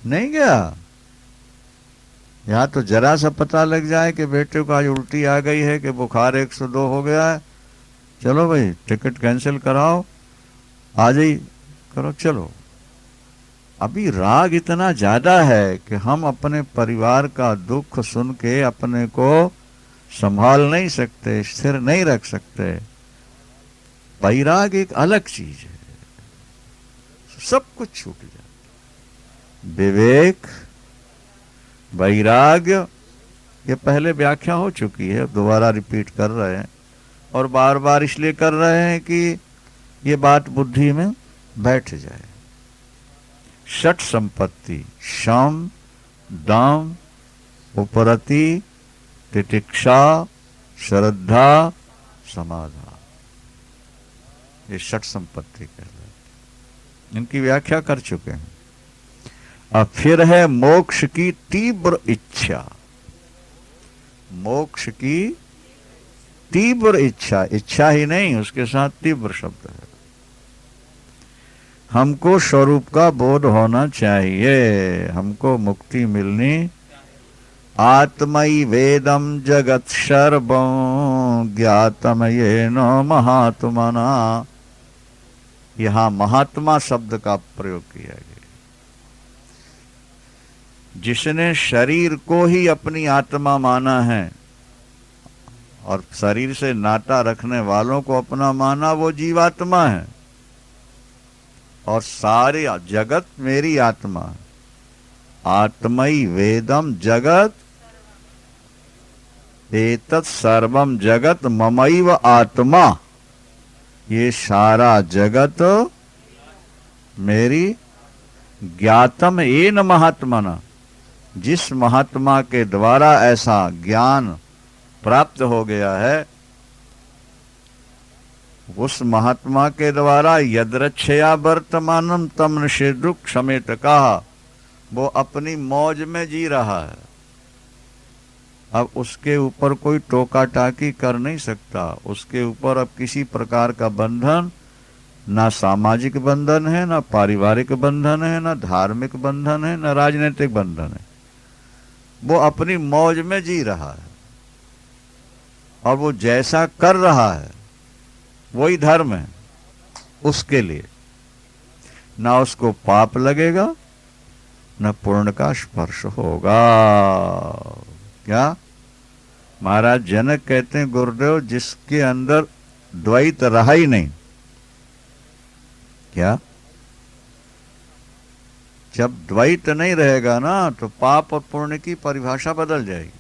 नहीं गया। यहाँ तो जरा सा पता लग जाए कि बेटे को आज उल्टी आ गई है, कि बुखार 102 हो गया है, चलो भाई टिकट कैंसिल कराओ, आ जाइए, करो चलो। अभी राग इतना ज्यादा है कि हम अपने परिवार का दुख सुन के अपने को संभाल नहीं सकते, स्थिर नहीं रख सकते। वैराग एक अलग चीज है, सब कुछ छूट जाए। विवेक, वैराग्य, ये पहले व्याख्या हो चुकी है, दोबारा रिपीट कर रहे हैं, और बार बार इसलिए कर रहे हैं कि ये बात बुद्धि में बैठ जाए। षट संपत्ति, शम, दम, उपरति, तितिक्षा, श्रद्धा, समाधान, ये षट संपत्ति कह रहे हैं। इनकी व्याख्या कर चुके हैं। अब फिर है मोक्ष की तीव्र इच्छा। मोक्ष की तीव्र इच्छा, इच्छा ही नहीं, उसके साथ तीव्र शब्द है। हमको स्वरूप का बोध होना चाहिए, हमको मुक्ति मिलनी। आत्मई वेदम जगत सर्वं ज्ञातम येन महात्मना। यहां महात्मा शब्द का प्रयोग किया गया। जिसने शरीर को ही अपनी आत्मा माना है और शरीर से नाता रखने वालों को अपना माना, वो जीवात्मा है, और सारे जगत मेरी आत्मा है। आत्मई वेदम जगत एतत् सर्वम जगत ममैव आत्मा। ये सारा जगत मेरी। ज्ञातम येन महात्मना, जिस महात्मा के द्वारा ऐसा ज्ञान प्राप्त हो गया है, उस महात्मा के द्वारा यदृच्छया वर्तमानम तम निषेधुक क्षमेत कहा, वो अपनी मौज में जी रहा है। अब उसके ऊपर कोई टोका टाकी कर नहीं सकता, उसके ऊपर अब किसी प्रकार का बंधन, ना सामाजिक बंधन है, ना पारिवारिक बंधन है, ना धार्मिक बंधन है, ना राजनीतिक बंधन है। वो अपनी मौज में जी रहा है, और वो जैसा कर रहा है वही धर्म है उसके लिए। ना उसको पाप लगेगा, न पुण्य का स्पर्श होगा। क्या महाराज जनक कहते हैं, गुरुदेव जिसके अंदर द्वैत रहा ही नहीं, क्या जब द्वैत नहीं रहेगा ना, तो पाप और पुण्य की परिभाषा बदल जाएगी।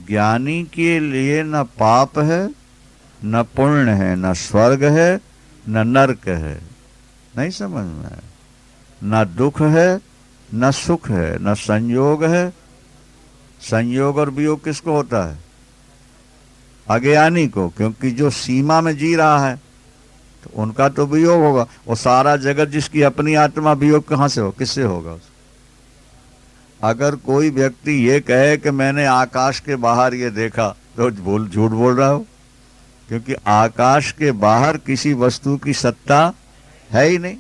ज्ञानी के लिए न पाप है, न पुण्य है, न स्वर्ग है, न नरक है, नहीं समझ में। न दुख है, न सुख है, न संयोग है। संयोग और वियोग किसको होता है? अज्ञानी को, क्योंकि जो सीमा में जी रहा है तो उनका तो वियोग होगा। वो सारा जगत जिसकी अपनी आत्मा, वियोग कहां से हो, किससे होगा? अगर कोई व्यक्ति ये कहे कि मैंने आकाश के बाहर ये देखा, तो झूठ बोल रहा हो, क्योंकि आकाश के बाहर किसी वस्तु की सत्ता है ही नहीं।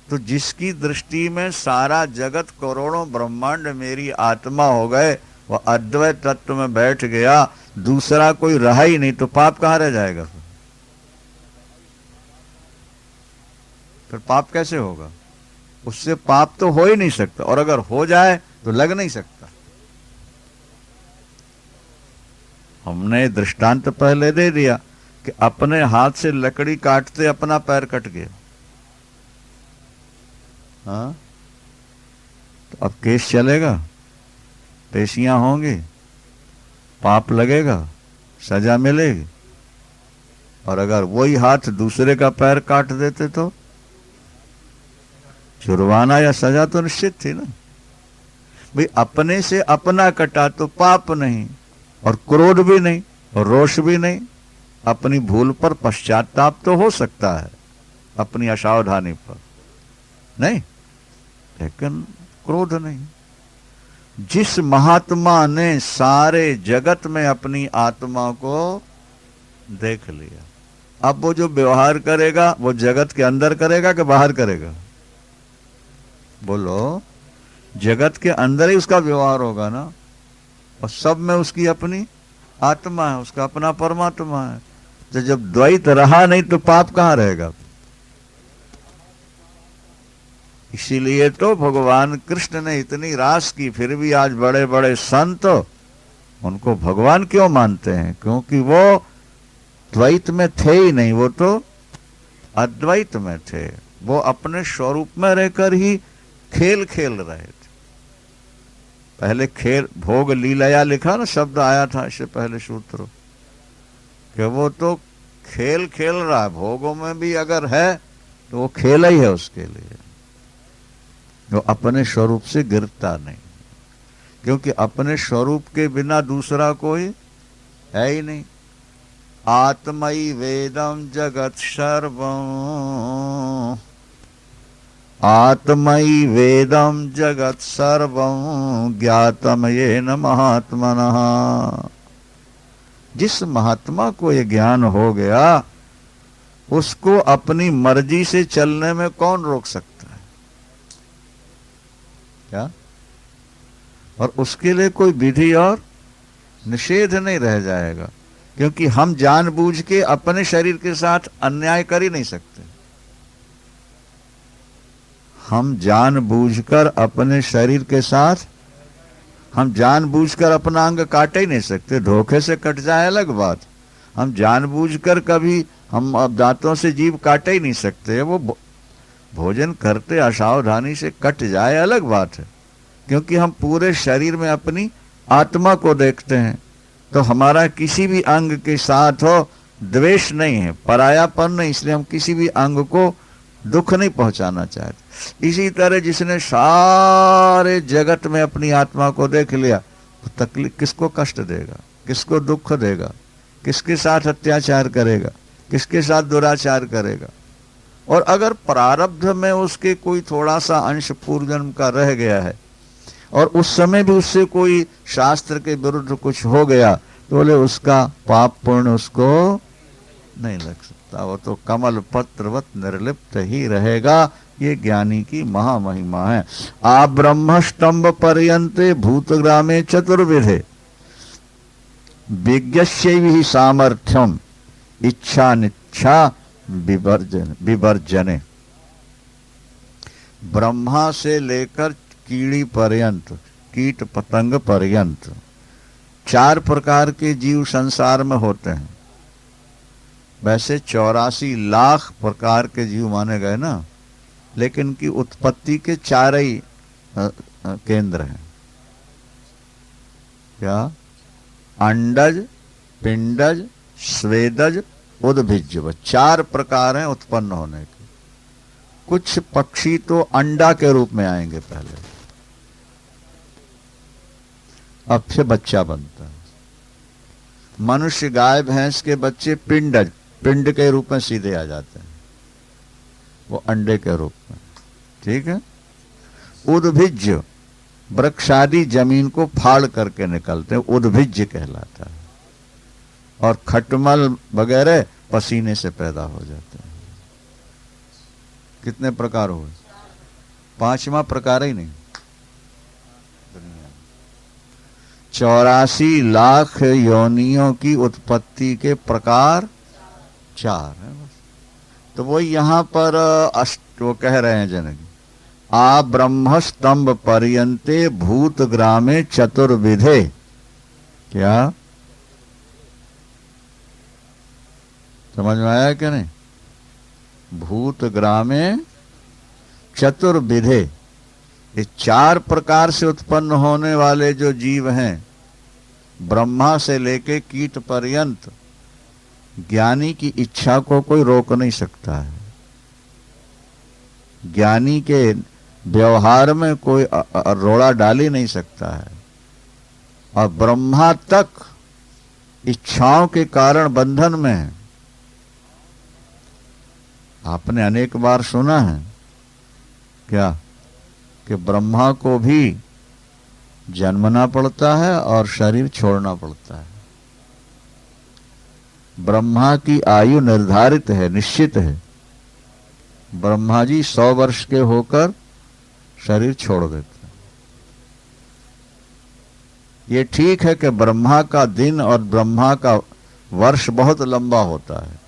तो जिसकी दृष्टि में सारा जगत, करोड़ों ब्रह्मांड मेरी आत्मा हो गए, वह अद्वैत तत्व में बैठ गया, दूसरा कोई रहा ही नहीं, तो पाप कहां रह जाएगा? फिर पाप कैसे होगा? उससे पाप तो हो ही नहीं सकता, और अगर हो जाए तो लग नहीं सकता। हमने दृष्टांत पहले दे दिया कि अपने हाथ से लकड़ी काटते अपना पैर कट गया। हाँ, तो अब केस चलेगा, पेशियां होंगी, पाप लगेगा, सजा मिलेगी। और अगर वही हाथ दूसरे का पैर काट देते तो जुर्माना या सजा तो निश्चित थी ना। भाई अपने से अपना कटा तो पाप नहीं, और क्रोध भी नहीं, और रोष भी नहीं। अपनी भूल पर पश्चाताप तो हो सकता है, अपनी असावधानी पर नहीं, लेकिन क्रोध नहीं। जिस महात्मा ने सारे जगत में अपनी आत्मा को देख लिया, अब वो जो व्यवहार करेगा वो जगत के अंदर करेगा कि बाहर करेगा? बोलो, जगत के अंदर ही उसका व्यवहार होगा ना, और सब में उसकी अपनी आत्मा है, उसका अपना परमात्मा है। तो जब द्वैत रहा नहीं तो पाप कहां रहेगा? इसीलिए तो भगवान कृष्ण ने इतनी रास की, फिर भी आज बड़े बड़े संत उनको भगवान क्यों मानते हैं? क्योंकि वो द्वैत में थे ही नहीं, वो तो अद्वैत में थे। वो अपने स्वरूप में रहकर ही खेल खेल रहे थे। पहले खेल भोग लीलया लिखा ना, शब्द आया था इससे पहले सूत्र, कि वो तो खेल खेल रहा है। भोगों में भी अगर है तो वो खेल ही है उसके लिए, वो अपने स्वरूप से गिरता नहीं, क्योंकि अपने स्वरूप के बिना दूसरा कोई है ही नहीं। आत्मई वेदम जगत सर्वं, आत्मई वेदम जगत सर्वं ज्ञातम येन महात्मनः। जिस महात्मा को ये ज्ञान हो गया, उसको अपनी मर्जी से चलने में कौन रोक सकता है? क्या? और उसके लिए कोई विधि और निषेध नहीं रह जाएगा, क्योंकि हम जानबूझ के अपने शरीर के साथ अन्याय कर ही नहीं सकते। हम जानबूझकर अपने शरीर के साथ, हम जानबूझकर अपना अंग काट ही नहीं सकते। धोखे से कट जाए अलग बात, हम जानबूझकर कभी हम अब दांतों से जीभ काट ही नहीं सकते। वो भोजन करते असावधानी से कट जाए अलग बात है, क्योंकि हम पूरे शरीर में अपनी आत्मा को देखते हैं। तो हमारा किसी भी अंग के साथ हो द्वेष नहीं है, परायापन नहीं, इसलिए हम किसी भी अंग को दुख नहीं पहुंचाना चाहते। इसी तरह जिसने सारे जगत में अपनी आत्मा को देख लिया, तो तकलीफ किसको कष्ट देगा, किसको दुख देगा, किसके साथ अत्याचार करेगा, किसके साथ दुराचार करेगा। और अगर प्रारब्ध में उसके कोई थोड़ा सा अंश पूर्व जन्म का रह गया है, और उस समय भी उससे कोई शास्त्र के विरुद्ध कुछ हो गया, तो बोले उसका पाप पुण्य उसको नहीं लग सकता, वो तो कमल पत्रवत निर्लिप्त ही रहेगा। ये ज्ञानी की महामहिमा है। आ ब्रह्म स्तंभ पर्यंते भूतग्रामे चतुर्विधे विज्ञस्यैव सामर्थ्यम इच्छा निच्छा विवर्जने। ब्रह्मा से लेकर कीड़ी पर्यंत, कीट पतंग पर्यंत 4 प्रकार के जीव संसार में होते हैं। वैसे 84 लाख प्रकार के जीव माने गए ना, लेकिन इनकी उत्पत्ति के 4 ही केंद्र हैं। क्या? अंडज, पिंडज, स्वेदज, उद्भिज्ज। 4 प्रकार हैं उत्पन्न होने के। कुछ पक्षी तो अंडा के रूप में आएंगे पहले, अब फिर बच्चा बनता है। मनुष्य, गाय, भैंस के बच्चे पिंडज, पिंड के रूप में सीधे आ जाते हैं, वो अंडे के रूप में। ठीक है। उद्भिज्ज, वृक्षादि जमीन को फाड़ करके निकलते हैं, उद्भिज्ज कहलाता है। और खटमल वगैरह पसीने से पैदा हो जाते हैं। कितने प्रकार हुए? 5वां प्रकार ही नहीं। 84 लाख योनियों की उत्पत्ति के प्रकार 4 है बस। तो वो यहां पर वो कह रहे हैं जनक, आ ब्रह्म स्तंभ पर्यंते भूत ग्रामे चतुर्विधे। क्या समझ में आया कि नहीं? भूत ग्रामे चतुर्विधे, ये 4 प्रकार से उत्पन्न होने वाले जो जीव हैं, ब्रह्मा से लेके कीट पर्यंत, ज्ञानी की इच्छा को कोई रोक नहीं सकता है। ज्ञानी के व्यवहार में कोई रोड़ा डाल ही नहीं सकता है। और ब्रह्मा तक इच्छाओं के कारण बंधन में है। आपने अनेक बार सुना है क्या कि ब्रह्मा को भी जन्मना पड़ता है और शरीर छोड़ना पड़ता है। ब्रह्मा की आयु निर्धारित है, निश्चित है। ब्रह्मा जी 100 वर्ष के होकर शरीर छोड़ देते हैं। ये ठीक है कि ब्रह्मा का दिन और ब्रह्मा का वर्ष बहुत लंबा होता है।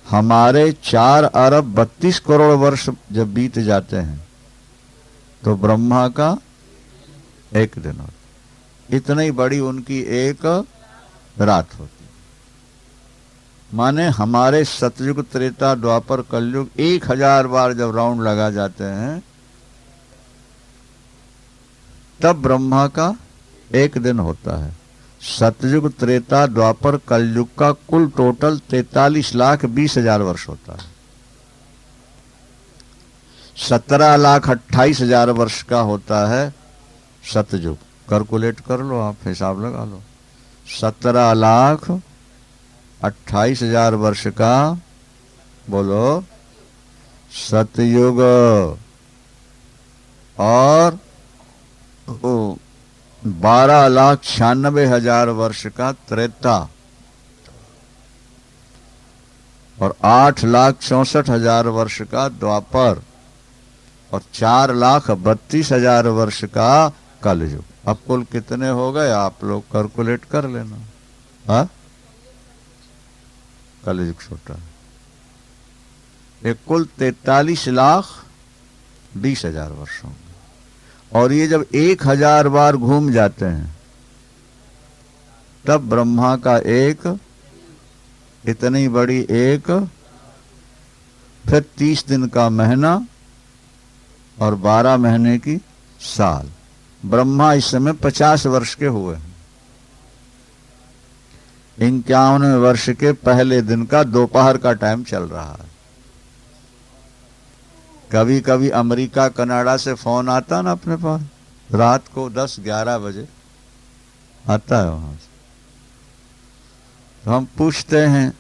हमारे 4 अरब 32 करोड़ वर्ष जब बीत जाते हैं तो ब्रह्मा का एक दिन होता, इतनी बड़ी उनकी एक रात होती। माने हमारे सतयुग त्रेता द्वापर कलयुग 1000 बार जब राउंड लगा जाते हैं तब ब्रह्मा का एक दिन होता है। सतयुग त्रेता द्वापर कलयुग का कुल टोटल 43,20,000 वर्ष होता है। 17,28,000 वर्ष का होता है सतयुग। कैलकुलेट कर लो, आप हिसाब लगा लो। 17,28,000 वर्ष का बोलो सतयुग, और 12,96,000 वर्ष का त्रेता, और 8,64,000 वर्ष का द्वापर, और 4,32,000 वर्ष का कलयुग। अब कुल कितने हो गए आप लोग कैलकुलेट कर लेना। हाँ, कलयुग छोटा है। ये कुल 43,20,000 वर्ष होंगे। और ये जब 1000 बार घूम जाते हैं तब ब्रह्मा का एक, इतनी बड़ी एक, फिर 30 दिन का महीना और 12 महीने की साल। ब्रह्मा इस समय 50 वर्ष के हुए हैं। 51वें वर्ष के पहले दिन का दोपहर का टाइम चल रहा है। कभी कभी अमेरिका कनाडा से फोन आता ना अपने पास, रात को 10-11 बजे आता है वहां से। तो हम पूछते हैं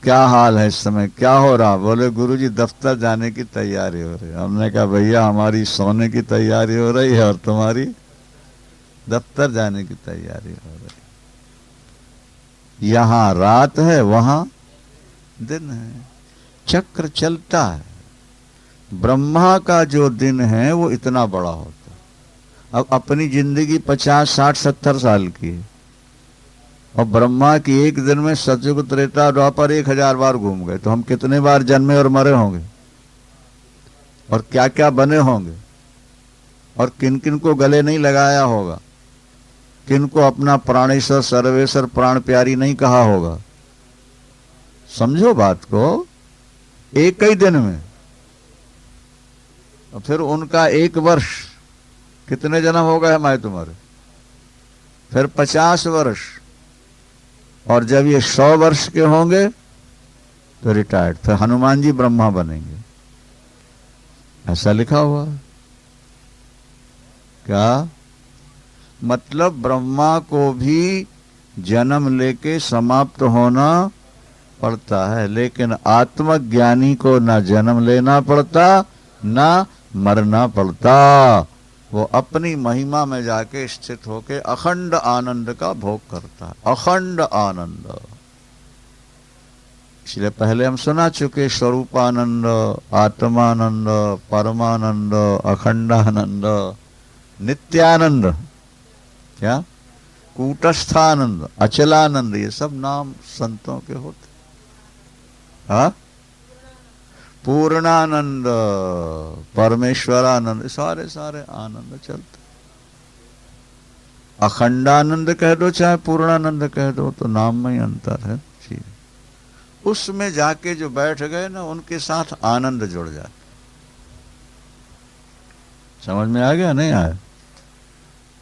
क्या हाल है इस समय, क्या हो रहा? बोले गुरुजी दफ्तर जाने की तैयारी हो रही है। हमने कहा भैया हमारी सोने की तैयारी हो रही है और तुम्हारी दफ्तर जाने की तैयारी हो रही है। यहां रात है, वहां दिन है, चक्र चलता है। ब्रह्मा का जो दिन है वो इतना बड़ा होता है। अब अपनी जिंदगी 50, 60, 70 साल की है और ब्रह्मा की एक दिन में सतयुग त्रेता द्वापर 1000 बार घूम गए, तो हम कितने बार जन्मे और मरे होंगे, और क्या क्या बने होंगे, और किन किन को गले नहीं लगाया होगा, किन को अपना प्राणेश्वर सर्वेश्वर प्राण प्यारी नहीं कहा होगा। समझो बात को। एक ही दिन में। और फिर उनका 1 वर्ष, कितने जन्म हो गए हमारे तुम्हारे, फिर 50 वर्ष, और जब ये 100 वर्ष के होंगे तो रिटायर्ड, फिर हनुमान जी ब्रह्मा बनेंगे। ऐसा लिखा हुआ है। क्या मतलब? ब्रह्मा को भी जन्म लेके समाप्त होना पड़ता है, लेकिन आत्मज्ञानी को ना जन्म लेना पड़ता ना मरना पड़ता। वो अपनी महिमा में जाके स्थित होके अखंड आनंद का भोग करता है। अखंड आनंद। इसलिए पहले हम सुना चुके स्वरूपानंद, आत्मानंद, परमानंद, अखंडानंद, नित्यानंद, क्या कूटस्थानंद, अचलानंद, ये सब नाम संतों के होते। हाँ, पूर्णानंद, परमेश्वरानंद, सारे सारे आनंद चलते। अखंडानंद कह दो चाहे पूर्णानंद कह दो, तो नाम में ही अंतर है। उसमें जाके जो बैठ गए ना, उनके साथ आनंद जुड़ जाता। समझ में आ गया? नहीं आया?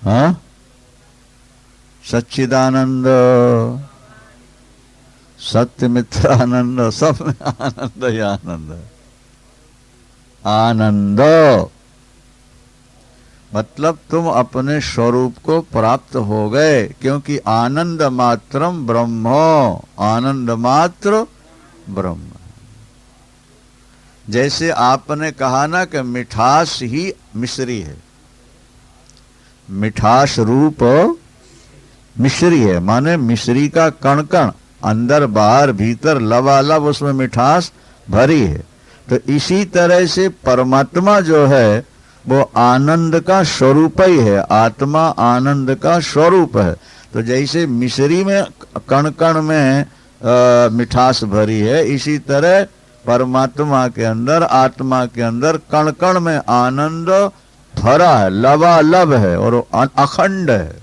हाँ, सच्चिदानंद, सत्यमित्रानंद, सब में आनंद ही आनंद है। आनंद मतलब तुम अपने स्वरूप को प्राप्त हो गए, क्योंकि आनंद मात्रम ब्रह्मो, आनंद मात्र ब्रह्म। जैसे आपने कहा ना कि मिठास ही मिश्री है, मिठास रूप मिश्री है, माने मिश्री का कण कण अंदर बाहर भीतर लबालब उसमें मिठास भरी है। तो इसी तरह से परमात्मा जो है वो आनंद का स्वरूप ही है। आत्मा आनंद का स्वरूप है। तो जैसे मिश्री में कण कण में मिठास भरी है, इसी तरह परमात्मा के अंदर, आत्मा के अंदर कण कण में आनंद भरा है, लबालब है और अखंड है।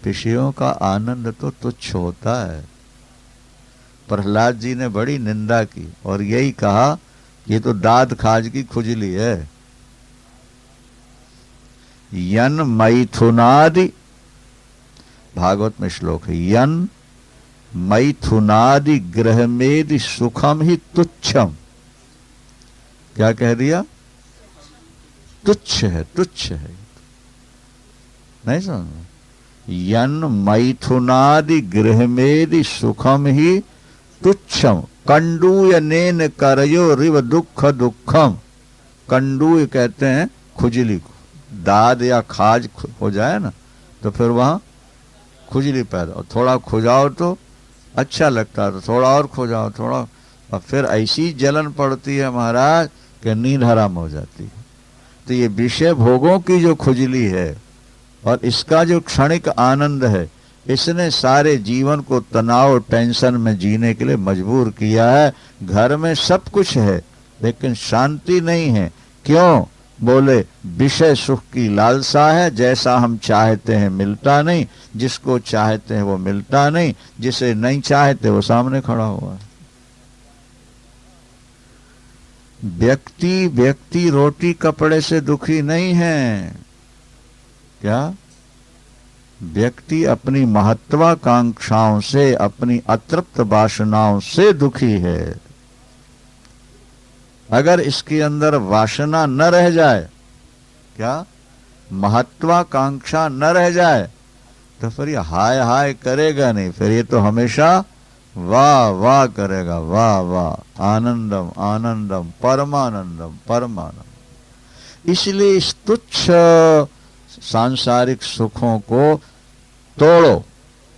विषयों का आनंद तो तुच्छ होता है। प्रहलाद जी ने बड़ी निंदा की और यही कहा ये तो दाद खाज की खुजली है। यन मैथुनादि, भागवत में श्लोक है, यन मैथुनादि ग्रहमेदि सुखम ही तुच्छम। क्या कह दिया? तुच्छ है, तुच्छ है। नहीं समझ? यन मैथुनादि गृहमेदि सुखम ही तुच्छम कंडूय नेन करयो रिव दुख दुखम। कंडूय कहते हैं खुजली को। दाद या खाज हो जाए ना तो फिर वहां खुजली पैदा हो। थोड़ा खुजाओ तो अच्छा लगता है, तो थोड़ा और खुजाओ, थोड़ा, और फिर ऐसी जलन पड़ती है महाराज कि नींद हराम हो जाती है। तो ये विषय भोगों की जो खुजली है और इसका जो क्षणिक आनंद है, इसने सारे जीवन को तनाव टेंशन में जीने के लिए मजबूर किया है। घर में सब कुछ है लेकिन शांति नहीं है। क्यों? बोले विषय सुख की लालसा है, जैसा हम चाहते हैं मिलता नहीं, जिसको चाहते हैं वो मिलता नहीं, जिसे नहीं चाहते वो सामने खड़ा हुआ है। व्यक्ति रोटी कपड़े से दुखी नहीं है। क्या? व्यक्ति अपनी महत्वाकांक्षाओं से, अपनी अतृप्त वासनाओं से दुखी है। अगर इसके अंदर वासना न रह जाए, क्या महत्वाकांक्षा न रह जाए, तो फिर ये हाय हाय करेगा नहीं, फिर ये तो हमेशा वाह वाह करेगा, वाह वाह, आनंदम आनंदम परमानंदम परमानंदम। इसलिए इस तुच्छ सांसारिक सुखों को तोड़ो,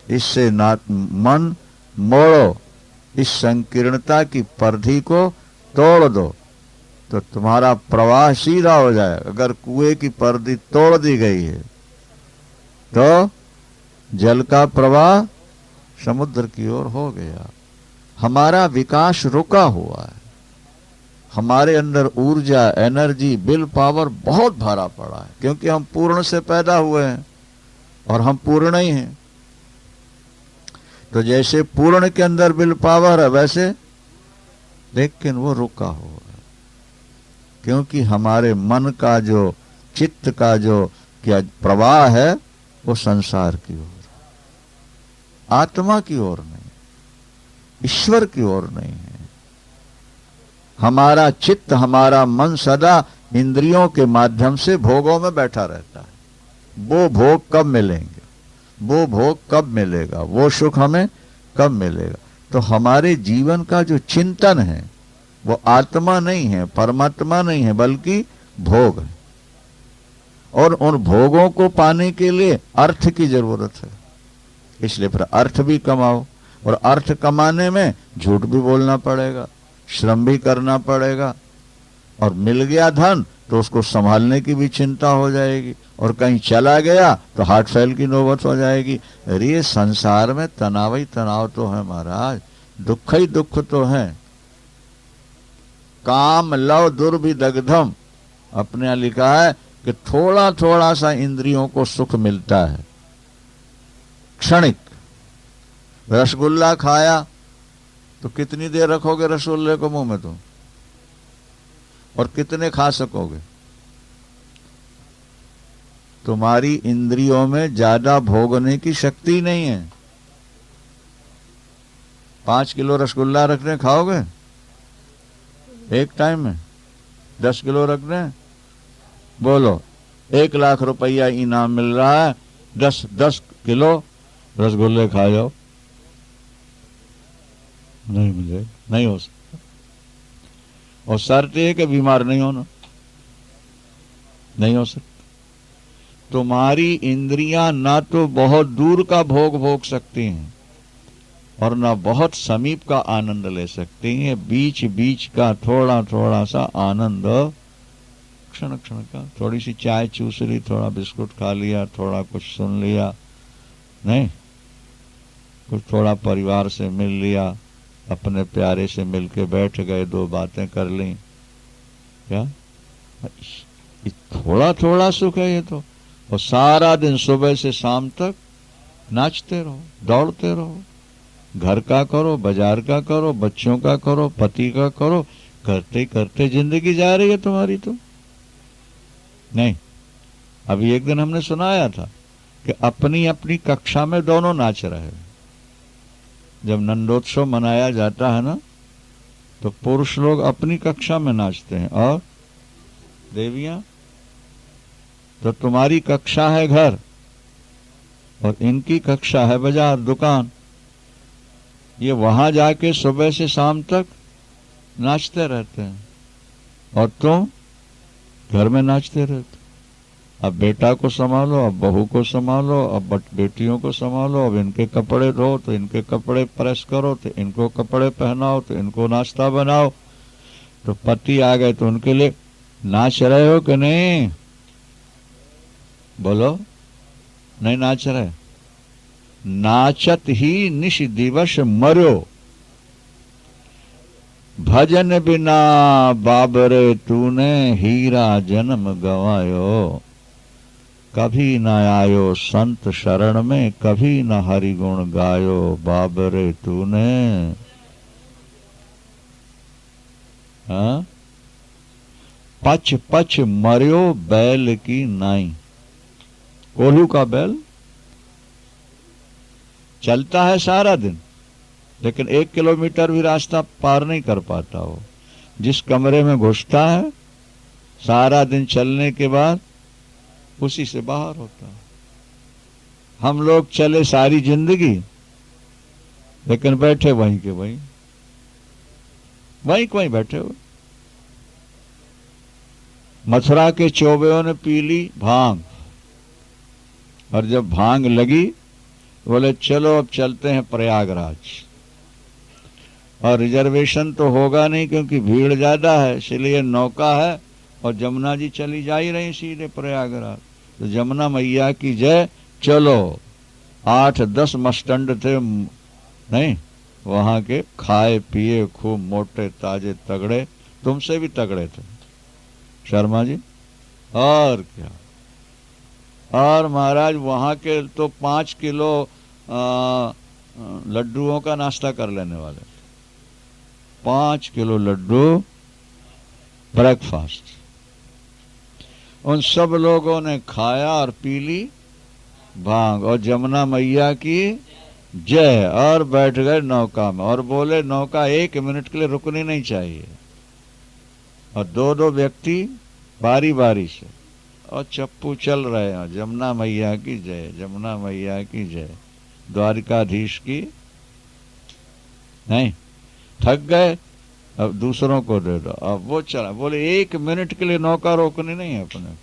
इससे ना मन मोड़ो, इस संकीर्णता की परिधि को तोड़ दो तो तुम्हारा प्रवाह सीधा हो जाए। अगर कुएं की परिधि तोड़ दी गई है तो जल का प्रवाह समुद्र की ओर हो गया। हमारा विकास रुका हुआ है। हमारे अंदर ऊर्जा, एनर्जी, विल पावर बहुत भरा पड़ा है, क्योंकि हम पूर्ण से पैदा हुए हैं और हम पूर्ण ही हैं। तो जैसे पूर्ण के अंदर विल पावर है वैसे, लेकिन वो रुका हुआ है, क्योंकि हमारे मन का जो, चित्त का जो क्या प्रवाह है वो संसार की ओर, आत्मा की ओर नहीं, ईश्वर की ओर नहीं है। हमारा चित्त, हमारा मन सदा इंद्रियों के माध्यम से भोगों में बैठा रहता है। वो भोग कब मिलेंगे, वो भोग कब मिलेगा, वो सुख हमें कब मिलेगा। तो हमारे जीवन का जो चिंतन है वो आत्मा नहीं है, परमात्मा नहीं है, बल्कि भोग है। और उन भोगों को पाने के लिए अर्थ की जरूरत है। इसलिए फिर अर्थ भी कमाओ, और अर्थ कमाने में झूठ भी बोलना पड़ेगा, श्रम भी करना पड़ेगा, और मिल गया धन तो उसको संभालने की भी चिंता हो जाएगी, और कहीं चला गया तो हार्ट फेल की नौबत हो जाएगी। अरे ये संसार में तनाव ही तनाव तो है महाराज, दुख ही दुख तो है। काम लव दुर्विदग्धम, अपने यहाँ लिखा है कि थोड़ा थोड़ा सा इंद्रियों को सुख मिलता है, क्षणिक। रसगुल्ला खाया तो कितनी देर रखोगे रसगुल्ले को मुंह में तुम, और कितने खा सकोगे? तुम्हारी इंद्रियों में ज्यादा भोगने की शक्ति नहीं है। 5 किलो रसगुल्ला रखने खाओगे एक टाइम में? 10 किलो रखने? बोलो 1 लाख रुपया इनाम मिल रहा है, 10 किलो रसगुल्ले खा जाओ। नहीं मिले, नहीं हो सकता। और शर्त है कि बीमार नहीं होना, नहीं हो सकता। तुम्हारी इंद्रियां ना तो बहुत दूर का भोग भोग सकती हैं और ना बहुत समीप का आनंद ले सकती हैं। बीच बीच का थोड़ा थोड़ा सा आनंद क्षण क्षण का। थोड़ी सी चाय चूस ली, थोड़ा बिस्कुट खा लिया, थोड़ा कुछ सुन लिया, नहीं कुछ थोड़ा परिवार से मिल लिया, अपने प्यारे से मिलके बैठ गए, दो बातें कर ली, क्या थोड़ा थोड़ा सुख है ये तो। और सारा दिन सुबह से शाम तक नाचते रहो, दौड़ते रहो, घर का करो, बाजार का करो, बच्चों का करो, पति का करो, करते करते जिंदगी जा रही है तुम्हारी तो। नहीं, अभी एक दिन हमने सुनाया था कि अपनी अपनी कक्षा में दोनों नाच रहे हैं। जब नंदोत्सव मनाया जाता है ना, तो पुरुष लोग अपनी कक्षा में नाचते हैं, और देवियां तो तुम्हारी कक्षा है घर, और इनकी कक्षा है बाजार, दुकान। ये वहां जाके सुबह से शाम तक नाचते रहते हैं, और तुम घर में नाचते रहते। अब बेटा को संभालो, अब बहू को संभालो, अब बेटियों को संभालो, अब इनके कपड़े धो तो इनके कपड़े प्रेस करो, तो इनको कपड़े पहनाओ, तो इनको नाश्ता बनाओ। तो पति आ गए तो उनके लिए नाच रहे हो कि नहीं? बोलो, नहीं नाच रहे? नाचत ही निश दिवस मरो, भजन बिना बाबरे तूने हीरा जन्म गवायो। कभी न आयो संत शरण में, कभी न हरि गुण गायो, बाबरे तूने। हाँ, पच पच मरियो बैल की नाई। कोल्हू का बैल चलता है सारा दिन, लेकिन 1 किलोमीटर भी रास्ता पार नहीं कर पाता। हो जिस कमरे में घुसता है, सारा दिन चलने के बाद उसी से बाहर होता है। हम लोग चले सारी जिंदगी, लेकिन बैठे वहीं के वहीं, वहीं वहीं बैठे हुए। मथुरा के चौबेओं ने पी ली भांग, और जब भांग लगी बोले चलो अब चलते हैं प्रयागराज। और रिजर्वेशन तो होगा नहीं क्योंकि भीड़ ज्यादा है, इसलिए नौका है, और जमुना जी चली जा ही रही सीधे प्रयागराज। तो जमुना मैया की जय। चलो 8-10 मस्टंड थे, नहीं वहां के, खाए पिए खूब मोटे ताजे तगड़े, तुमसे भी तगड़े थे शर्मा जी। और क्या, और महाराज वहां के तो 5 किलो लड्डुओं का नाश्ता कर लेने वाले, 5 किलो लड्डू ब्रेकफास्ट। उन सब लोगों ने खाया और पी ली भांग, और जमुना मैया की जय, और बैठ गए नौका में, और बोले नौका 1 मिनट के लिए रुकनी नहीं चाहिए। और 2-2 व्यक्ति बारी बारी से, और चप्पू चल रहे हैं, जमुना मैया की जय, जमुना मैया की जय, द्वारिकाधीश की। नहीं, थक गए, अब दूसरों को दे दो। अब वो चला, बोले 1 मिनट के लिए नौका रोकनी नहीं है अपने,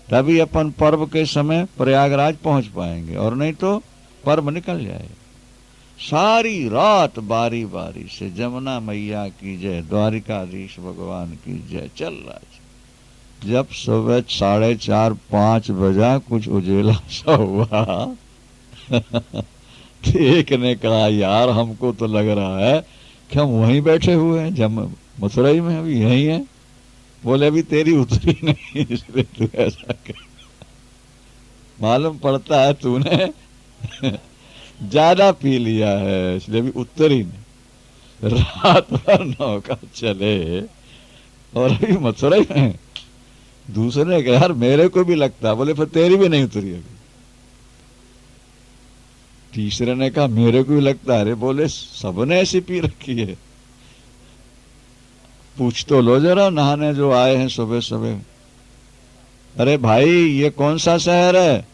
तभी अपन पर्व के समय प्रयागराज पहुंच पाएंगे, और नहीं तो पर्व निकल जाए। सारी रात बारी बारी से जमुना मैया की जय, द्वारिकाधीश भगवान की जय चल रहा है। जब सुबह 4:30-5 बजा, कुछ उजेला सा हुआ तो एक ने कहा यार हमको तो लग रहा है कि हम वहीं बैठे हुए हैं, जब मथुराई में अभी यहीं है। बोले अभी तेरी उतरी नहीं, इसलिए तू ऐसा कर। मालूम पड़ता है तूने ज्यादा पी लिया है, इसलिए अभी उतरी नहीं। रात भर नौका चले और अभी मथुराई में। दूसरे ने कहा यार मेरे को भी लगता है। बोले फिर तेरी भी नहीं उतरी अभी। तीसरे ने कहा मेरे को भी लगता है। अरे बोले सबने ऐसी पी रखी है, पूछ तो लो जरा नहाने जो आए हैं सुबह सुबह। अरे भाई ये कौन सा शहर है?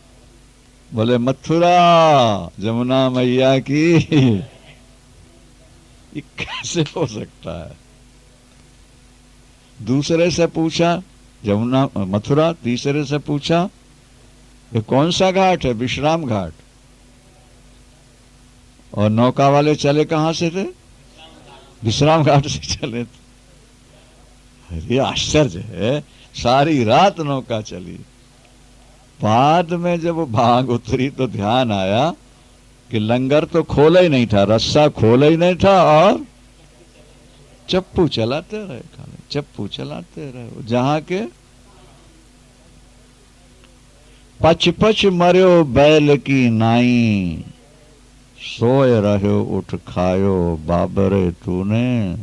बोले मथुरा, जमुना मैया की। ये कैसे हो सकता है? दूसरे से पूछा जमुना मथुरा, तीसरे से पूछा ये कौन सा घाट है? विश्राम घाट। और नौका वाले चले कहां से थे? विश्राम घाट से चले थे। अरे आश्चर्य है, सारी रात नौका चली। बाद में जब भाग उतरी तो ध्यान आया कि लंगर तो खोला ही नहीं था, रस्सा खोला ही नहीं था, और चप्पू चलाते रहे, खाली चप्पू चलाते रहे। जहां के पच पच मर्यो बैल की नाई, सोए रहो उठ खायो बाबरे तूने।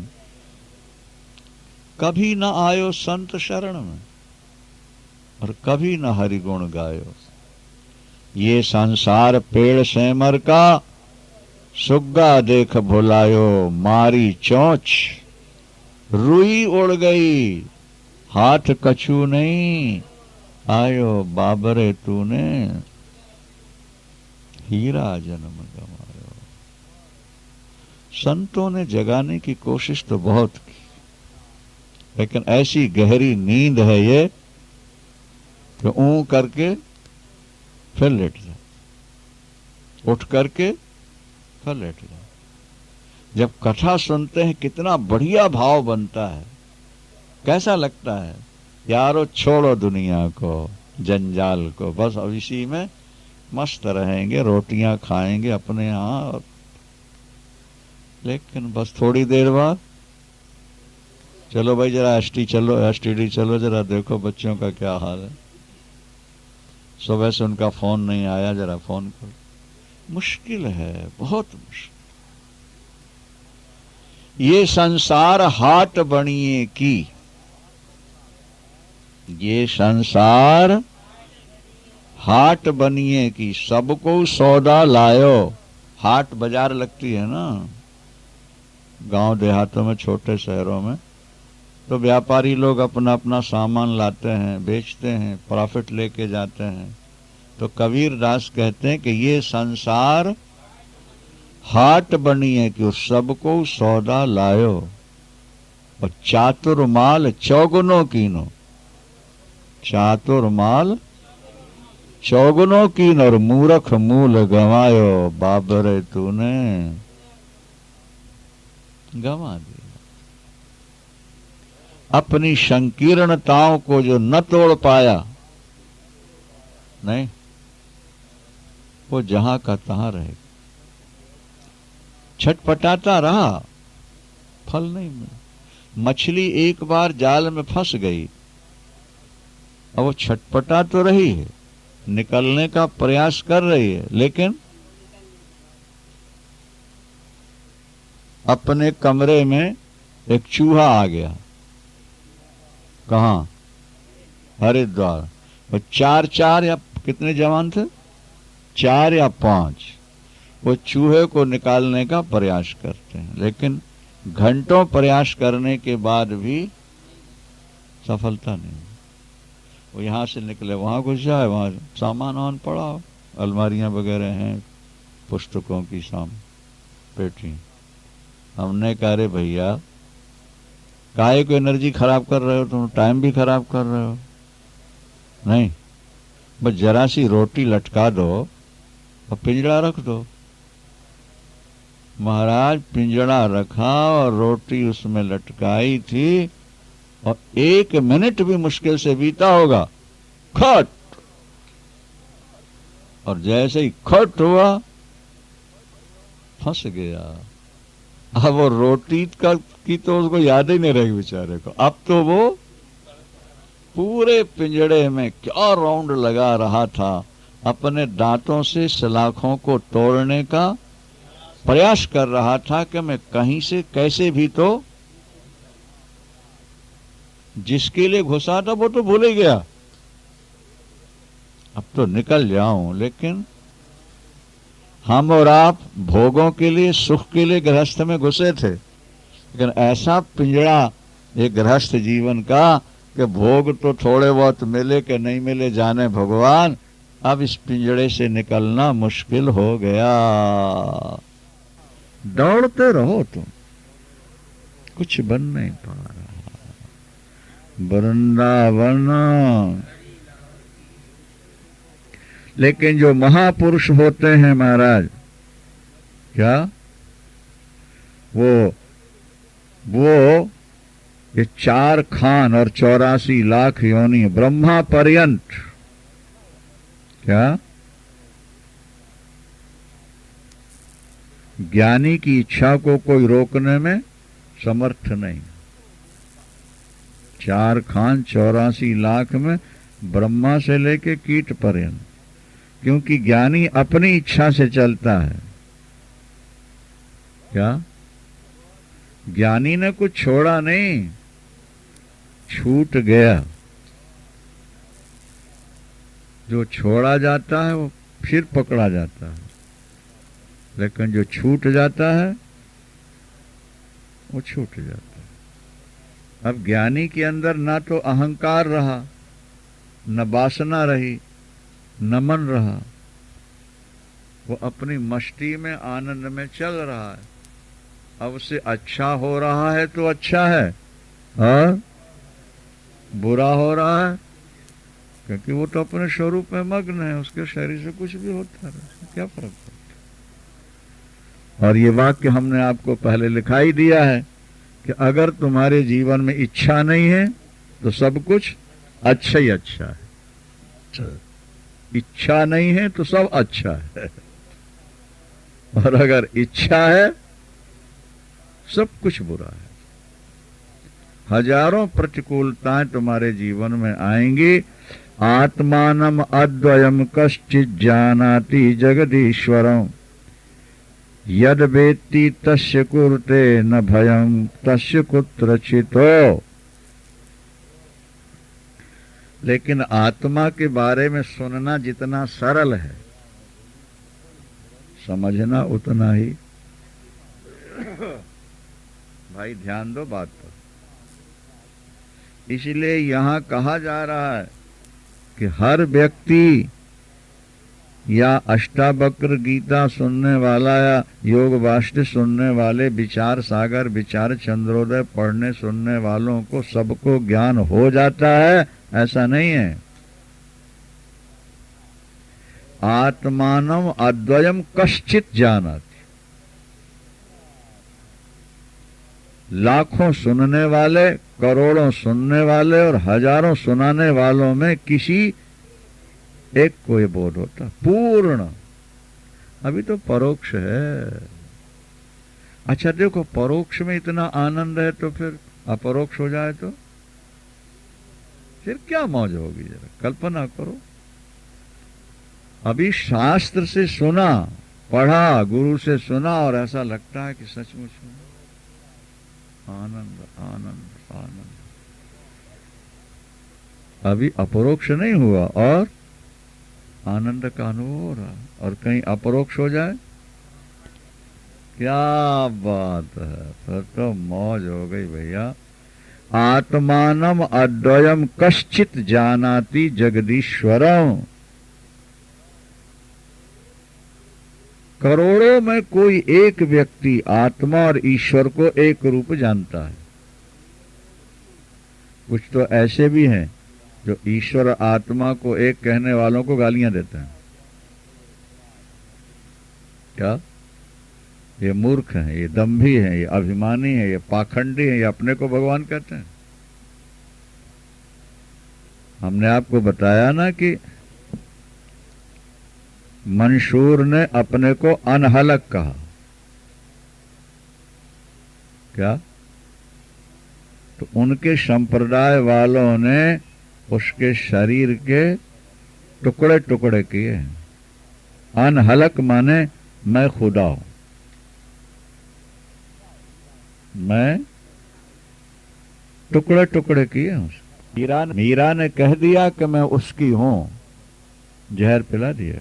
कभी न आयो संत शरण में और कभी न हरिगुण गायो। ये संसार पेड़ सेमर का, सुग्गा देख भुलायो मारी चोंच। रुई उड़ गई हाथ कछू नहीं, आयो बाबरे तूने हीरा जन्म गंवायो। संतों ने जगाने की कोशिश तो बहुत की, लेकिन ऐसी गहरी नींद है ये कि ऊं करके फिर लेट जाए, उठ करके फिर लेट जाए। जब कथा सुनते हैं कितना बढ़िया भाव बनता है, कैसा लगता है, यारो छोड़ो दुनिया को, जंजाल को, बस अब इसी में मस्त रहेंगे, रोटियां खाएंगे अपने यहां। लेकिन बस थोड़ी देर बाद चलो भाई जरा एसटीडी चलो, जरा देखो बच्चों का क्या हाल है, सुबह से उनका फोन नहीं आया, जरा फोन करो। मुश्किल है, बहुत मुश्किल। ये संसार हाट बनिए की, ये संसार हाट बनिए की, सबको सौदा लायो। हाट बाजार लगती है ना गांव देहातों में, छोटे शहरों में, तो व्यापारी लोग अपना अपना सामान लाते हैं, बेचते हैं, प्रॉफिट लेके जाते हैं। तो कबीर दास कहते हैं कि ये संसार हाट बनी है कि सबको सौदा लायो, और चातुर्माल चौगुनो कीनो। चातुर्माल चौगुनो कीन और मूर्ख मूल गंवायो, बाबरे तूने गंवा दिया। अपनी संकीर्णताओं को जो न तोड़ पाया, नहीं, वो जहां का तहां रहेगा। छटपटाता रहा, फल नहीं मिला। मछली एक बार जाल में फंस गई, अब वो छटपटा तो रही है, निकलने का प्रयास कर रही है, लेकिन अपने कमरे में एक चूहा आ गया। कहां? हरिद्वार। और चार या कितने जवान थे, 4 या 5, वो चूहे को निकालने का प्रयास करते हैं, लेकिन घंटों प्रयास करने के बाद भी सफलता नहीं। वो यहां से निकले, वहां घुस जाए, वहां सामान वान पड़ा हो, अलमारियां वगैरह हैं, पुस्तकों की पेटी। हमने कहा रे भैया, काहे को एनर्जी खराब कर रहे हो तुम, टाइम भी खराब कर रहे हो। नहीं, बस जरा सी रोटी लटका दो और पिंजड़ा रख दो। महाराज पिंजड़ा रखा और रोटी उसमें लटकाई थी, और 1 मिनट भी मुश्किल से बीता होगा, खट, और जैसे ही खट हुआ फंस गया। अब वो रोटी की तो उसको याद ही नहीं रही बेचारे को। अब तो वो पूरे पिंजड़े में क्या राउंड लगा रहा था, अपने दांतों से सलाखों को तोड़ने का प्रयास कर रहा था कि मैं कहीं से कैसे भी तो, जिसके लिए घुसा था वो तो भूल ही गया, अब तो निकल जाऊं। लेकिन हम और आप भोगों के लिए, सुख के लिए गृहस्थ में घुसे थे, लेकिन ऐसा पिंजड़ा एक गृहस्थ जीवन का कि भोग तो थोड़े बहुत मिले कि नहीं मिले जाने भगवान, अब इस पिंजड़े से निकलना मुश्किल हो गया। दौड़ते रहो तुम, कुछ बन नहीं पा रहा। वृंदावन, लेकिन जो महापुरुष होते हैं महाराज, क्या वो ये 4 खान और 84 लाख योनि ब्रह्मा पर्यंत, क्या ज्ञानी की इच्छा को कोई रोकने में समर्थ नहीं। 4 खान 84 लाख में ब्रह्मा से लेके कीट पर्यंत, क्योंकि ज्ञानी अपनी इच्छा से चलता है। क्या ज्ञानी ने कुछ छोड़ा नहीं, छूट गया। जो छोड़ा जाता है वो फिर पकड़ा जाता है, लेकिन जो छूट जाता है वो छूट जाता है। अब ज्ञानी के अंदर ना तो अहंकार रहा, न वासना रही, न मन रहा, वो अपनी मस्ती में आनंद में चल रहा है। अब उसे अच्छा हो रहा है तो अच्छा है, और बुरा हो रहा है क्योंकि वो तो अपने स्वरूप में मग्न है, उसके शरीर से कुछ भी होता है, क्या फर्क पड़ता। और ये वाक्य हमने आपको पहले लिखाई दिया है कि अगर तुम्हारे जीवन में इच्छा नहीं है तो सब कुछ अच्छा ही अच्छा है, इच्छा नहीं है तो सब अच्छा है, और अगर इच्छा है सब कुछ बुरा है। हजारों प्रतिकूलताएं तुम्हारे जीवन में आएंगी। आत्मानम अद्वयम कश्चित् जानाति जगदीश्वरम यद वेत्ति तस्य कुरुते न भयम तस्य कुत्रचितो। लेकिन आत्मा के बारे में सुनना जितना सरल है, समझना उतना ही। भाई ध्यान दो बात पर। इसलिए यहां कहा जा रहा है कि हर व्यक्ति या अष्टावक्र गीता सुनने वाला या योग वाष्ट सुनने वाले, विचार सागर, विचार चंद्रोदय पढ़ने सुनने वालों को सबको ज्ञान हो जाता है, ऐसा नहीं है। आत्मानम अद्वयम कश्चित् जानाति। लाखों सुनने वाले, करोड़ों सुनने वाले और हजारों सुनाने वालों में किसी एक को ये बोध होता पूर्ण। अभी तो परोक्ष है। अच्छा देखो, परोक्ष में इतना आनंद है तो फिर अपरोक्ष हो जाए तो फिर क्या मौज होगी, जरा कल्पना करो। अभी शास्त्र से सुना, पढ़ा, गुरु से सुना और ऐसा लगता है कि सचमुच में आनंद आनंद आनंद। अभी अपरोक्ष नहीं हुआ और आनंद का अनुभव हो रहा, और कहीं अपरोक्ष हो जाए, क्या बात है, फिर तो मौज हो गई भैया। आत्मानम अद्वयम कश्चित् जानाति जगदीश्वरम। करोड़ों में कोई एक व्यक्ति आत्मा और ईश्वर को एक रूप जानता है। कुछ तो ऐसे भी हैं जो ईश्वर आत्मा को एक कहने वालों को गालियां देते हैं। क्या ये मूर्ख हैं, ये दंभी हैं, ये अभिमानी हैं, ये पाखंडी हैं, ये अपने को भगवान कहते हैं। हमने आपको बताया ना कि मंशूर ने अपने को अनहलक कहा। क्या? तो उनके संप्रदाय वालों ने उसके शरीर के टुकड़े टुकड़े किए। अनहलक माने मैं खुदा हूं, मैं टुकड़े टुकड़े किए उसके। मीरा ने कह दिया कि मैं उसकी हूं, जहर पिला दिया।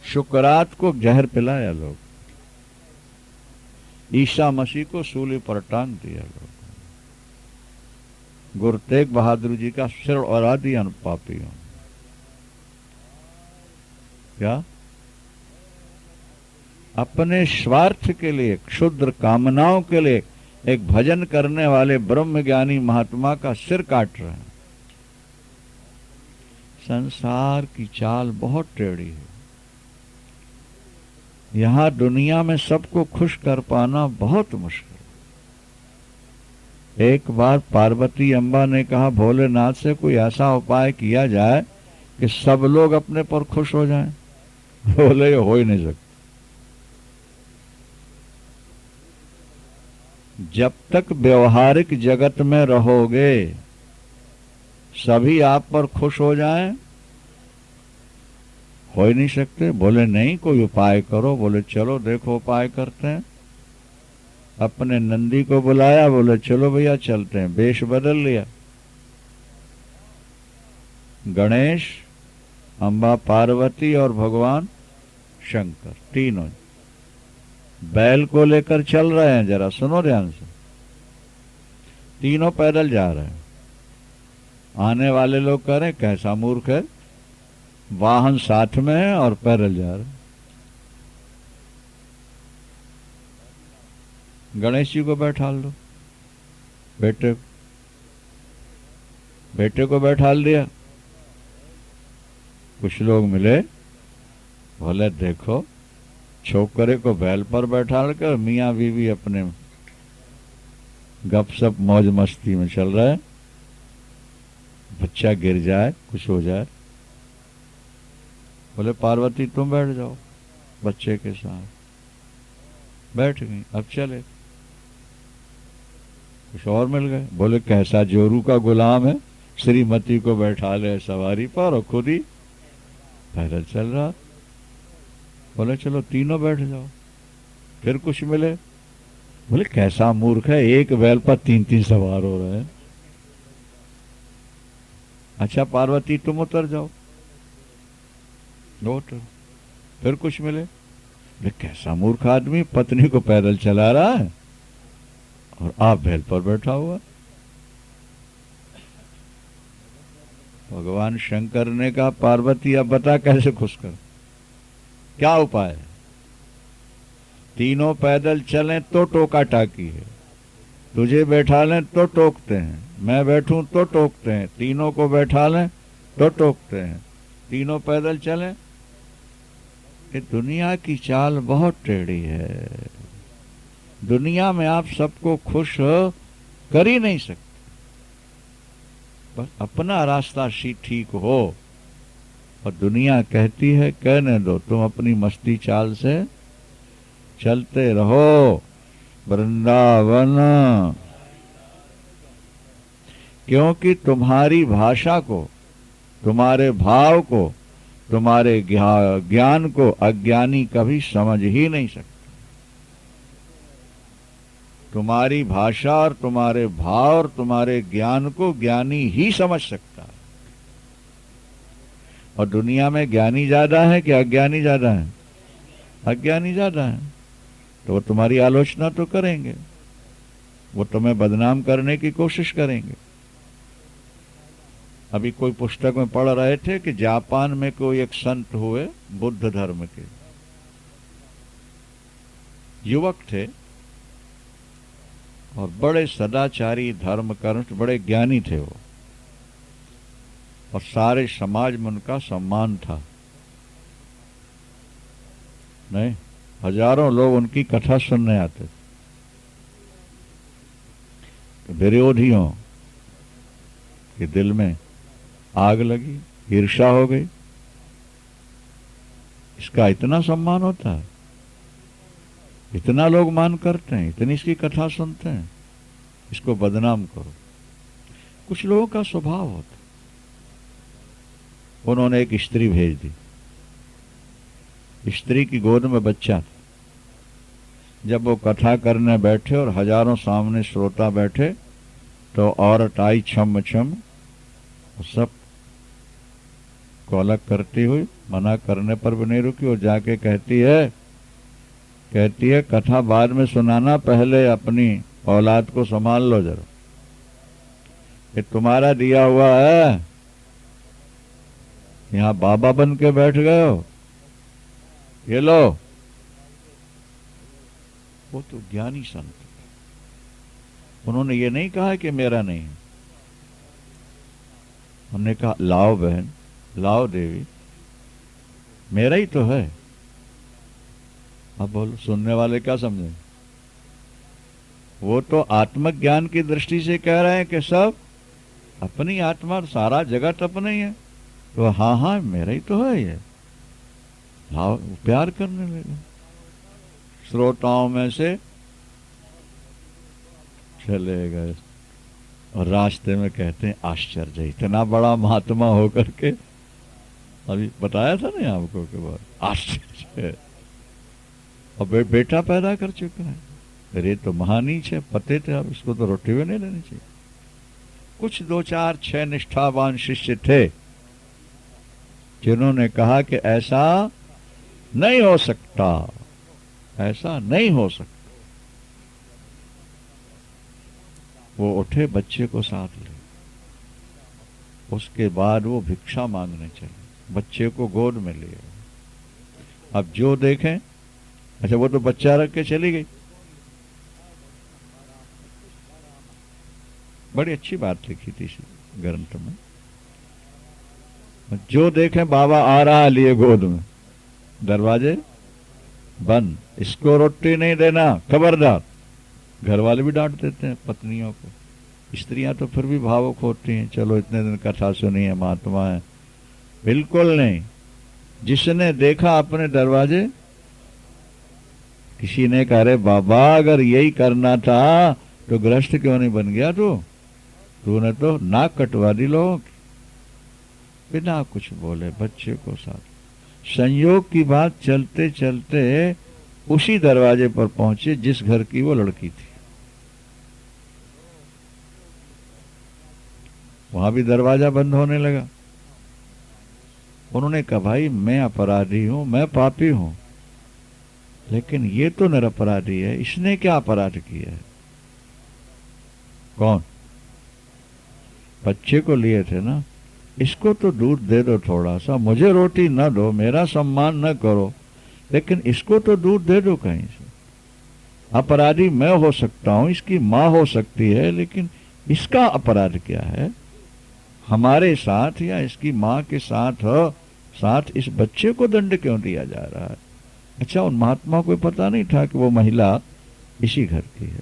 शुक्रात को जहर पिलाया लोग, ईसा मसीह को सूली पर टांग दिया लोग, गुरु तेग बहादुर जी का सिर उड़ा दिया पापियों। क्या? अपने स्वार्थ के लिए, क्षुद्र कामनाओं के लिए एक भजन करने वाले ब्रह्म ज्ञानी महात्मा का सिर काट रहे हैं। संसार की चाल बहुत टेढ़ी है। यहां दुनिया में सबको खुश कर पाना बहुत मुश्किल। एक बार पार्वती अम्बा ने कहा भोलेनाथ से कोई ऐसा उपाय किया जाए कि सब लोग अपने पर खुश हो जाएं। बोले ये हो ही नहीं सकता। जब तक व्यवहारिक जगत में रहोगे सभी आप पर खुश हो जाएं, हो ही नहीं सकते। बोले नहीं, कोई उपाय करो। बोले चलो देखो उपाय करते हैं। अपने नंदी को बुलाया, बोले चलो भैया चलते हैं। वेश बदल लिया। गणेश, अम्बा पार्वती और भगवान शंकर तीनों बैल को लेकर चल रहे हैं। जरा सुनो ध्यान से। तीनों पैदल जा रहे हैं। आने वाले लोग कह रहे हैं कैसा मूर्ख है, वाहन साथ में है और पैदल जा रहे हैं। गणेश जी को बैठा लो, बेटे को बैठाल दिया। कुछ लोग मिले, बोले देखो छोकरे को बैल पर बैठा कर मियाँ बीवी अपने गपशप मौज मस्ती में चल रहा है। बच्चा गिर जाए, कुछ हो जाए। बोले पार्वती तुम बैठ जाओ बच्चे के साथ। बैठ गई। अब चले। कुछ और मिल गए। बोले कैसा जोरू का गुलाम है, श्रीमती को बैठा ले सवारी पर और खुद ही पैदल चल रहा। बोले चलो तीनों बैठ जाओ। फिर कुछ मिले। बोले कैसा मूर्ख है, एक बैल पर तीन तीन सवार हो रहे हैं। अच्छा पार्वती तुम उतर जाओ। उतर। फिर कुछ मिले। बोले कैसा मूर्ख आदमी, पत्नी को पैदल चला रहा है और आप बैल पर बैठा हुआ। भगवान शंकर ने कहा पार्वती अब बता कैसे खुश कर, क्या उपाय है। तीनों पैदल चलें तो टोका टाकी है, तुझे बैठा लें तो टोकते हैं, मैं बैठूं तो टोकते हैं, तीनों को बैठा लें तो टोकते हैं, तीनों पैदल चलें। ये दुनिया की चाल बहुत टेढ़ी है। दुनिया में आप सबको खुश कर ही नहीं सकते। बस अपना रास्ता ठीक हो। और दुनिया कहती है कहने दो, तुम अपनी मस्ती चाल से चलते रहो वृंदावन। क्योंकि तुम्हारी भाषा को, तुम्हारे भाव को, तुम्हारे ज्ञान को अज्ञानी कभी समझ ही नहीं सकता। तुम्हारी भाषा और तुम्हारे भाव और तुम्हारे ज्ञान को ज्ञानी ही समझ सकता है। और दुनिया में ज्ञानी ज्यादा है कि अज्ञानी ज्यादा है? अज्ञानी ज्यादा है। तो वो तुम्हारी आलोचना तो करेंगे, वो तुम्हें बदनाम करने की कोशिश करेंगे। अभी कोई पुस्तक में पढ़ रहे थे कि जापान में कोई एक संत हुए, बुद्ध धर्म के युवक थे और बड़े सदाचारी, धर्मकर्म, बड़े ज्ञानी थे वो। और सारे समाज में उनका सम्मान था। नहीं, हजारों लोग उनकी कथा सुनने आते थे। तो विरोधियों के दिल में आग लगी, ईर्ष्या हो गई। इसका इतना सम्मान होता है, इतना लोग मान करते हैं, इतनी इसकी कथा सुनते हैं, इसको बदनाम करो। कुछ लोगों का स्वभाव होता। उन्होंने एक स्त्री भेज दी। स्त्री की गोद में बच्चा था। जब वो कथा करने बैठे और हजारों सामने श्रोता बैठे तो औरत आई छम छम, सब को अलग करती हुई, मना करने पर भी नहीं रुकी और जाके कहती है कथा बाद में सुनाना, पहले अपनी औलाद को संभाल लो जरा। ये तुम्हारा दिया हुआ है, यहां बाबा बन के बैठ गए हो, ये लो। वो तो ज्ञानी संत, उन्होंने ये नहीं कहा कि मेरा नहीं है। उन्होंने कहा लाओ बहन, लाओ देवी, मेरा ही तो है। अब बोलो सुनने वाले क्या समझे? वो तो आत्मज्ञान की दृष्टि से कह रहे हैं कि सब अपनी आत्मा, सारा जगत अपने ही है। तो हाँ हाँ मेरा ही तो है ये भाव, प्यार करने लगे। श्रोताओं में से चले गए और रास्ते में कहते हैं आश्चर्य, इतना बड़ा महात्मा होकर के, अभी बताया था ना आपको के बाद, आश्चर्य। और बेटा पैदा कर चुका है, अरे तो महानीच है, पते थे, अब इसको तो रोटी भी नहीं लेनी चाहिए। कुछ 2 4 6 निष्ठावान शिष्य थे जिन्होंने कहा कि ऐसा नहीं हो सकता, ऐसा नहीं हो सकता। वो उठे, बच्चे को साथ ले, उसके बाद वो भिक्षा मांगने चले, बच्चे को गोद में लिए। अब जो देखें, अच्छा वो तो बच्चा रख के चली गई, बड़ी अच्छी बात लिखी थी ग्रंथ में। जो देखें बाबा आ रहा लिए गोद में, दरवाजे बंद, इसको रोटी नहीं देना, खबरदार। घर वाले भी डांट देते हैं पत्नियों को। स्त्रियां तो फिर भी भावुक होती हैं, चलो इतने दिन कथा सुनी है, महात्मा है। बिल्कुल नहीं। जिसने देखा अपने दरवाजे, किसी ने कहा अरे बाबा अगर यही करना था तो गृहस्थ क्यों नहीं बन गया तूने तो नाक कटवा दी लोगों की। बिना कुछ बोले बच्चे को साथ। संयोग की बात चलते चलते उसी दरवाजे पर पहुंचे जिस घर की वो लड़की थी। वहां भी दरवाजा बंद होने लगा। उन्होंने कहा भाई मैं अपराधी हूं, मैं पापी हूं, लेकिन ये तो निरपराधी है, इसने क्या अपराध किया है? कौन? बच्चे को लिए थे ना, इसको तो दूध दे दो थोड़ा सा, मुझे रोटी न दो, मेरा सम्मान न करो, लेकिन इसको तो दूध दे दो कहीं से। अपराधी मैं हो सकता हूं, इसकी मां हो सकती है, लेकिन इसका अपराध क्या है हमारे साथ या इसकी मां के साथ इस बच्चे को दंड क्यों दिया जा रहा है? अच्छा उन महात्मा को पता नहीं था कि वो महिला इसी घर की है।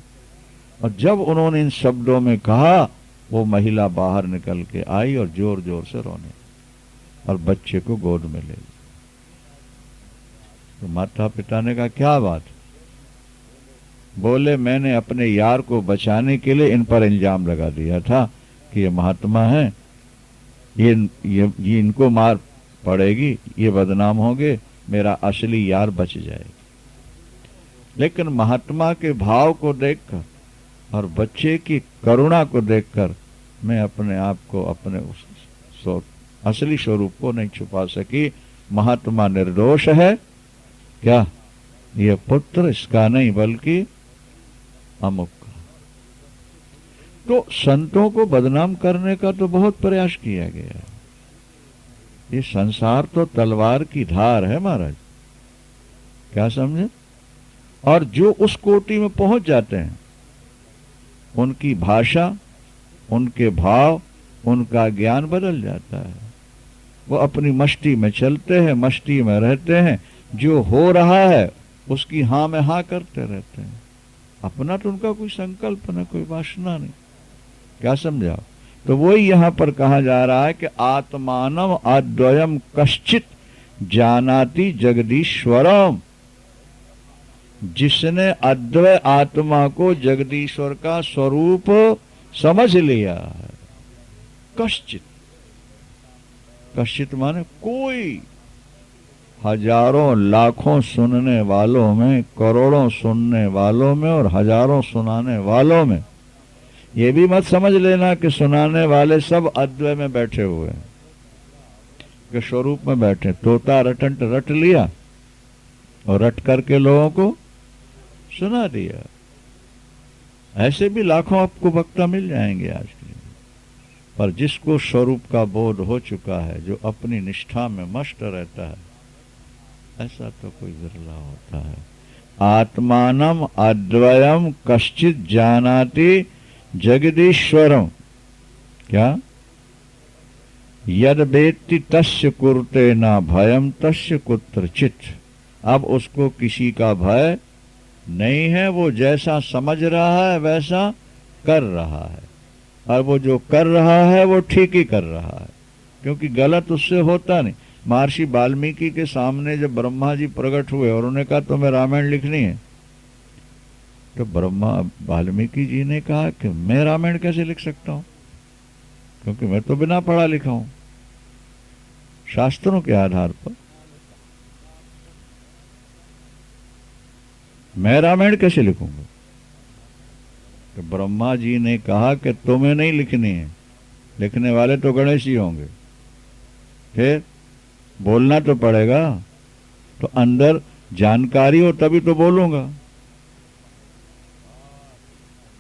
और जब उन्होंने इन शब्दों में कहा, वो महिला बाहर निकल के आई और जोर जोर से रोने और बच्चे को गोद में ले ली। तो माता पिता ने कहा क्या बात? बोले मैंने अपने यार को बचाने के लिए इन पर इल्जाम लगा दिया था कि ये महात्मा है, ये इनको मार पड़ेगी, ये बदनाम होंगे, मेरा असली यार बच जाएगा। लेकिन महात्मा के भाव को देखकर और बच्चे की करुणा को देखकर मैं अपने आप को, अपने उस असली स्वरूप को नहीं छुपा सकी। महात्मा निर्दोष है क्या? ये पुत्र इसका नहीं बल्कि अमुक का। तो संतों को बदनाम करने का तो बहुत प्रयास किया गया है। ये संसार तो तलवार की धार है महाराज, क्या समझे? और जो उस कोटि में पहुंच जाते हैं, उनकी भाषा, उनके भाव, उनका ज्ञान बदल जाता है। वो अपनी मस्ती में चलते हैं, मस्ती में रहते हैं, जो हो रहा है उसकी हाँ में हाँ करते रहते हैं। अपना तो उनका कोई संकल्प न, कोई वासना नहीं। क्या समझा? तो वही यहां पर कहा जा रहा है कि आत्मानम अद्वयम कश्चित जानाति जगदीश्वरम। जिसने अद्वय आत्मा को जगदीश्वर का स्वरूप समझ लिया है। कश्चित, कश्चित माने कोई। हजारों लाखों सुनने वालों में, करोड़ों सुनने वालों में और हजारों सुनाने वालों में ये भी मत समझ लेना कि सुनाने वाले सब अद्वय में बैठे हुए हैं, कि स्वरूप में बैठे। तोता रटंट रट लिया और रट करके लोगों को सुना दिया। ऐसे भी लाखों आपको वक्ता मिल जाएंगे आज के दिन। पर जिसको स्वरूप का बोध हो चुका है, जो अपनी निष्ठा में मस्त रहता है, ऐसा तो कोई विरला होता है। आत्मानम अद्वयम कश्चित जानाति जगदीश्वरम। क्या? यद वेत्ति तस्य कुरुते न भयम तस्य कुत्रचित्। अब उसको किसी का भय नहीं है, वो जैसा समझ रहा है वैसा कर रहा है, और वो जो कर रहा है वो ठीक ही कर रहा है, क्योंकि गलत उससे होता नहीं। महर्षि वाल्मीकि के सामने जब ब्रह्मा जी प्रकट हुए और उन्होंने कहा तुम्हें रामायण लिखनी है, तो ब्रह्मा वाल्मीकि जी ने कहा कि मैं रामायण कैसे लिख सकता हूं, क्योंकि मैं तो बिना पढ़ा लिखा हूं शास्त्रों के आधार पर, मैं रामायण कैसे लिखूंगा। तो ब्रह्मा जी ने कहा कि तुम्हें नहीं लिखनी है, लिखने वाले तो गणेश जी होंगे, फिर बोलना तो पड़ेगा, तो अंदर जानकारी हो तभी तो बोलूंगा।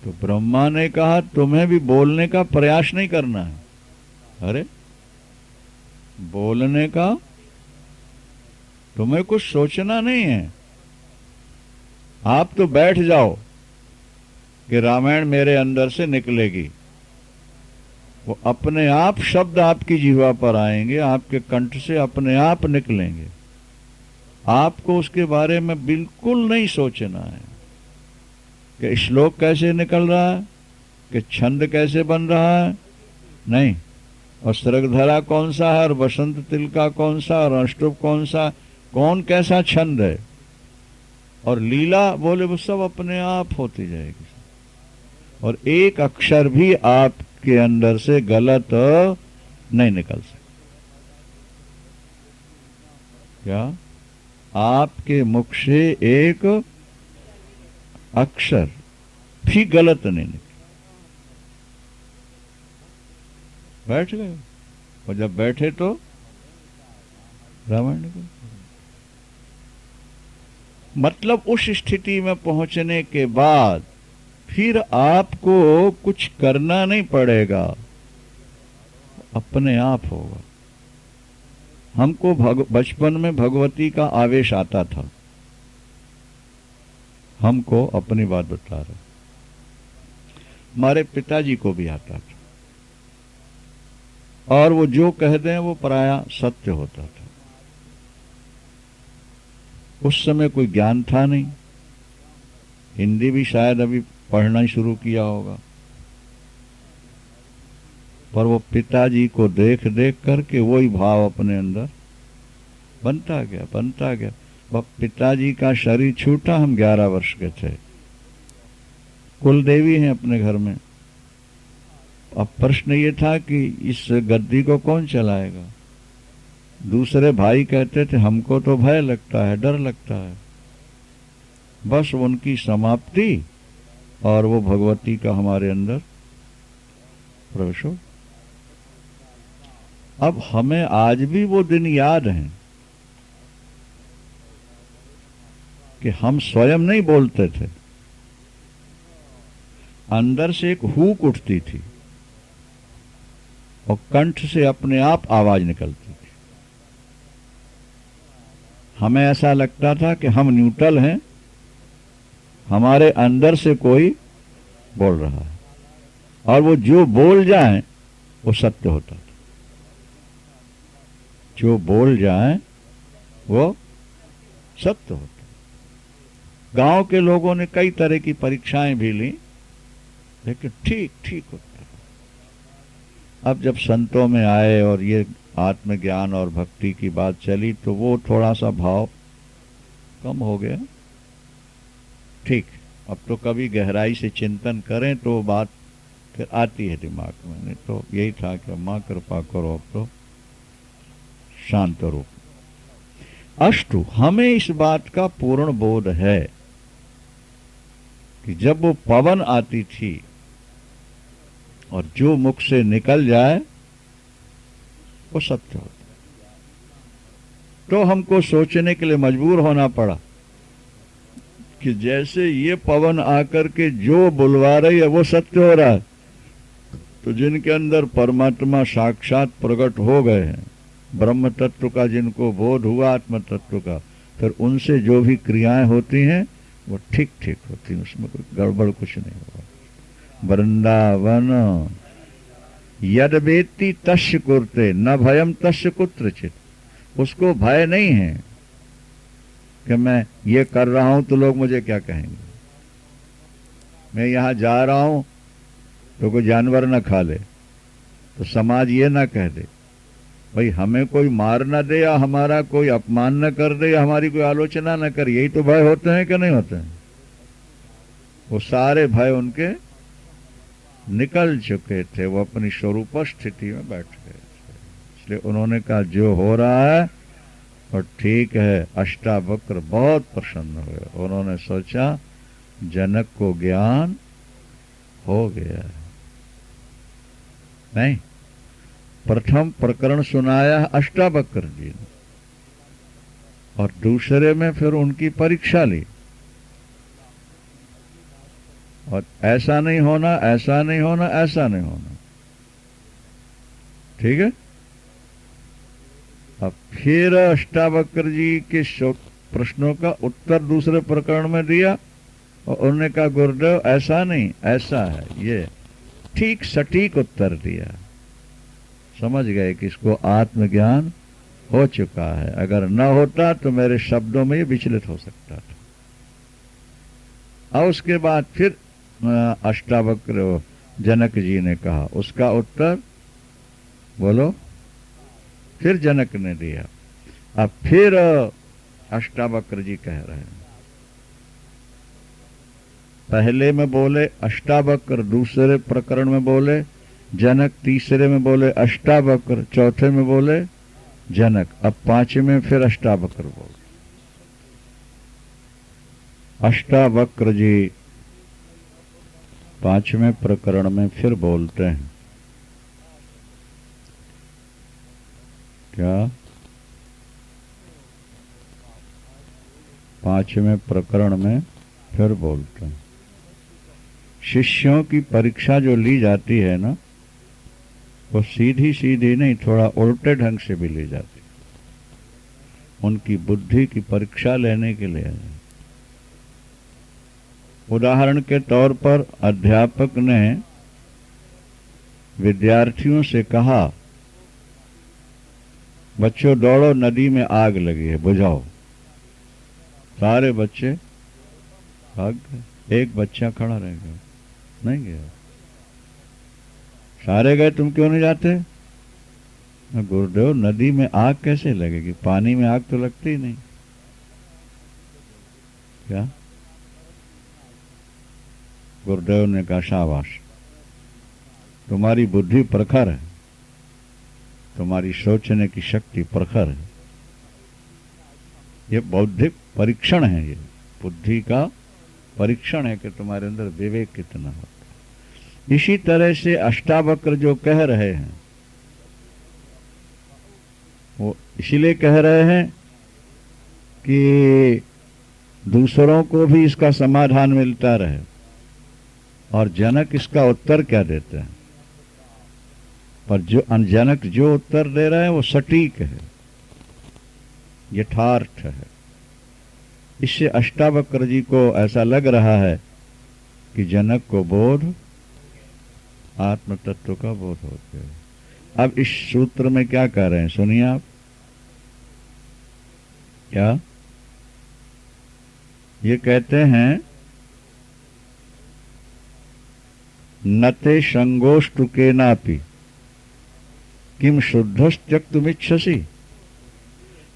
तो ब्रह्मा ने कहा तुम्हें भी बोलने का प्रयास नहीं करना है। अरे बोलने का तुम्हें कुछ सोचना नहीं है, आप तो बैठ जाओ कि रामायण मेरे अंदर से निकलेगी, वो अपने आप शब्द आपकी जिह्वा पर आएंगे, आपके कंठ से अपने आप निकलेंगे। आपको उसके बारे में बिल्कुल नहीं सोचना है कि श्लोक कैसे निकल रहा है, कि छंद कैसे बन रहा है, नहीं, और सरगधरा कौन सा है, और बसंत तिलका कौन सा, और अष्टुप कौन सा, कौन कैसा छंद है, और लीला बोले वो सब अपने आप होती जाएगी, और एक अक्षर भी आपके अंदर से गलत नहीं निकल सकता। क्या आपके मुख से एक अक्षर भी गलत नहीं निकला। बैठ गए, और जब बैठे तो रामायण निकल। मतलब उस स्थिति में पहुंचने के बाद फिर आपको कुछ करना नहीं पड़ेगा, अपने आप होगा। हमको बचपन में भगवती का आवेश आता था, हमको अपनी बात बता रहे, हमारे पिताजी को भी आता था, और वो जो कह दें वो प्रायः सत्य होता था। उस समय कोई ज्ञान था नहीं, हिंदी भी शायद अभी पढ़ना ही शुरू किया होगा, पर वो पिताजी को देख देख करके वही भाव अपने अंदर बनता गया। पिताजी का शरीर छूटा, हम 11 वर्ष के थे, कुल देवी हैं अपने घर में। अब प्रश्न ये था कि इस गद्दी को कौन चलाएगा। दूसरे भाई कहते थे हमको तो भय लगता है, डर लगता है। बस उनकी समाप्ति और वो भगवती का हमारे अंदर प्रवेश हो। अब हमें आज भी वो दिन याद हैं कि हम स्वयं नहीं बोलते थे, अंदर से एक हूक उठती थी और कंठ से अपने आप आवाज निकलती थी। हमें ऐसा लगता था कि हम न्यूट्रल हैं, हमारे अंदर से कोई बोल रहा है, और वो जो बोल जाए वो सत्य होता था। जो बोल जाए वो सत्य होता। गांव के लोगों ने कई तरह की परीक्षाएं भी ली, लेकिन ठीक होता। अब जब संतों में आए और ये आत्मज्ञान और भक्ति की बात चली तो वो थोड़ा सा भाव कम हो गया। ठीक, अब तो कभी गहराई से चिंतन करें तो बात फिर आती है दिमाग में। नहीं तो यही था कि मां कृपा करो, अब तो शांत रूप। अष्टु, हमें इस बात का पूर्ण बोध है कि जब वो पवन आती थी और जो मुख से निकल जाए वो सत्य होता, तो हमको सोचने के लिए मजबूर होना पड़ा कि जैसे ये पवन आकर के जो बुलवा रही है वो सत्य हो रहा है, तो जिनके अंदर परमात्मा साक्षात प्रकट हो गए हैं, ब्रह्म तत्व का जिनको बोध हुआ, आत्म तत्व का, फिर उनसे जो भी क्रियाएं होती हैं वो ठीक होती हैं, उसमें कोई गड़बड़ कुछ नहीं होगा। वृंदावन यद वेत्ति तस्य कुरुते न भयम तस्य कुत्रचित्, उसको भय नहीं है, कि मैं ये कर रहा हूं तो लोग मुझे क्या कहेंगे, मैं यहां जा रहा हूं तो कोई जानवर ना खा ले, तो समाज ये ना कह दे, भाई हमें कोई मार ना दे या हमारा कोई अपमान न कर दे या हमारी कोई आलोचना न करे, यही तो भय होते हैं कि नहीं होते हैं। वो सारे भय उनके निकल चुके थे, वो अपनी स्वरूप स्थिति में बैठ गए थे। इसलिए उन्होंने कहा जो हो रहा है और ठीक है। अष्टावक्र बहुत प्रसन्न हुए, उन्होंने सोचा जनक को ज्ञान हो गया है। नहीं, प्रथम प्रकरण सुनाया अष्टावक्र जी ने और दूसरे में फिर उनकी परीक्षा ली, और ऐसा नहीं होना, ऐसा नहीं होना, ऐसा नहीं होना, ठीक है। अब फिर अष्टावक्र जी के प्रश्नों का उत्तर दूसरे प्रकरण में दिया और उन्होंने कहा गुरुदेव ऐसा नहीं, ऐसा है, ये ठीक सटीक उत्तर दिया। समझ गए कि इसको आत्मज्ञान हो चुका है, अगर न होता तो मेरे शब्दों में ये विचलित हो सकता था। और उसके बाद फिर अष्टावक्र जनक जी ने कहा, उसका उत्तर बोलो, फिर जनक ने दिया। अब फिर अष्टावक्र जी कह रहे हैं, पहले में बोले अष्टावक्र, दूसरे प्रकरण में बोले जनक, तीसरे में बोले अष्टावक्र, चौथे में बोले जनक, अब पांचवें में फिर अष्टावक्र बोले। अष्टावक्र जी पांचवें प्रकरण में फिर बोलते हैं क्या, पांचवें प्रकरण में फिर बोलते हैं शिष्यों की परीक्षा जो ली जाती है ना, वो सीधी सीधी नहीं, थोड़ा उल्टे ढंग से भी ली जाती है। उनकी बुद्धि की परीक्षा लेने के लिए। उदाहरण के तौर पर अध्यापक ने विद्यार्थियों से कहा, बच्चों दौड़ो, नदी में आग लगी है, बुझाओ। सारे बच्चे भाग गए, एक बच्चा खड़ा रह गया, नहीं गया। सारे गए, तुम क्यों नहीं जाते? गुरुदेव नदी में आग कैसे लगेगी, पानी में आग तो लगती ही नहीं। क्या? गुरुदेव ने कहा शाबाश, तुम्हारी बुद्धि प्रखर है, तुम्हारी सोचने की शक्ति प्रखर है। ये बौद्धिक परीक्षण है, ये बुद्धि का परीक्षण है कि तुम्हारे अंदर विवेक कितना होता। इसी तरह से अष्टावक्र जो कह रहे हैं, वो इसीलिए कह रहे हैं कि दूसरों को भी इसका समाधान मिलता रहे। और जनक इसका उत्तर क्या देते हैं, पर जो जनक जो उत्तर दे रहे हैं वो सटीक है, यथार्थ है। इससे अष्टावक्र जी को ऐसा लग रहा है कि जनक को बोध, आत्म तत्व का बोध हो गया। अब इस सूत्र में क्या कह रहे हैं सुनिए आप। क्या ये कहते हैं, नते संगोष्टु केनापि किम शुद्धस्त्यक्तुमिच्छसि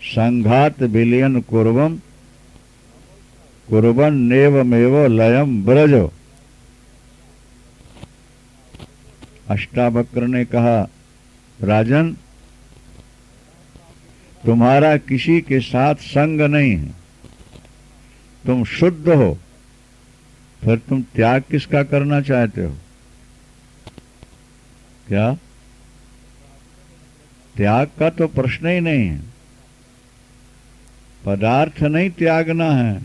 संघात विलयन कुर्वम कुर्बन नेवमेव लयम ब्रजो। अष्टावक्र ने कहा, राजन तुम्हारा किसी के साथ संग नहीं है, तुम शुद्ध हो, फिर तुम त्याग किसका करना चाहते हो? क्या? त्याग का तो प्रश्न ही नहीं है, पदार्थ नहीं त्यागना है,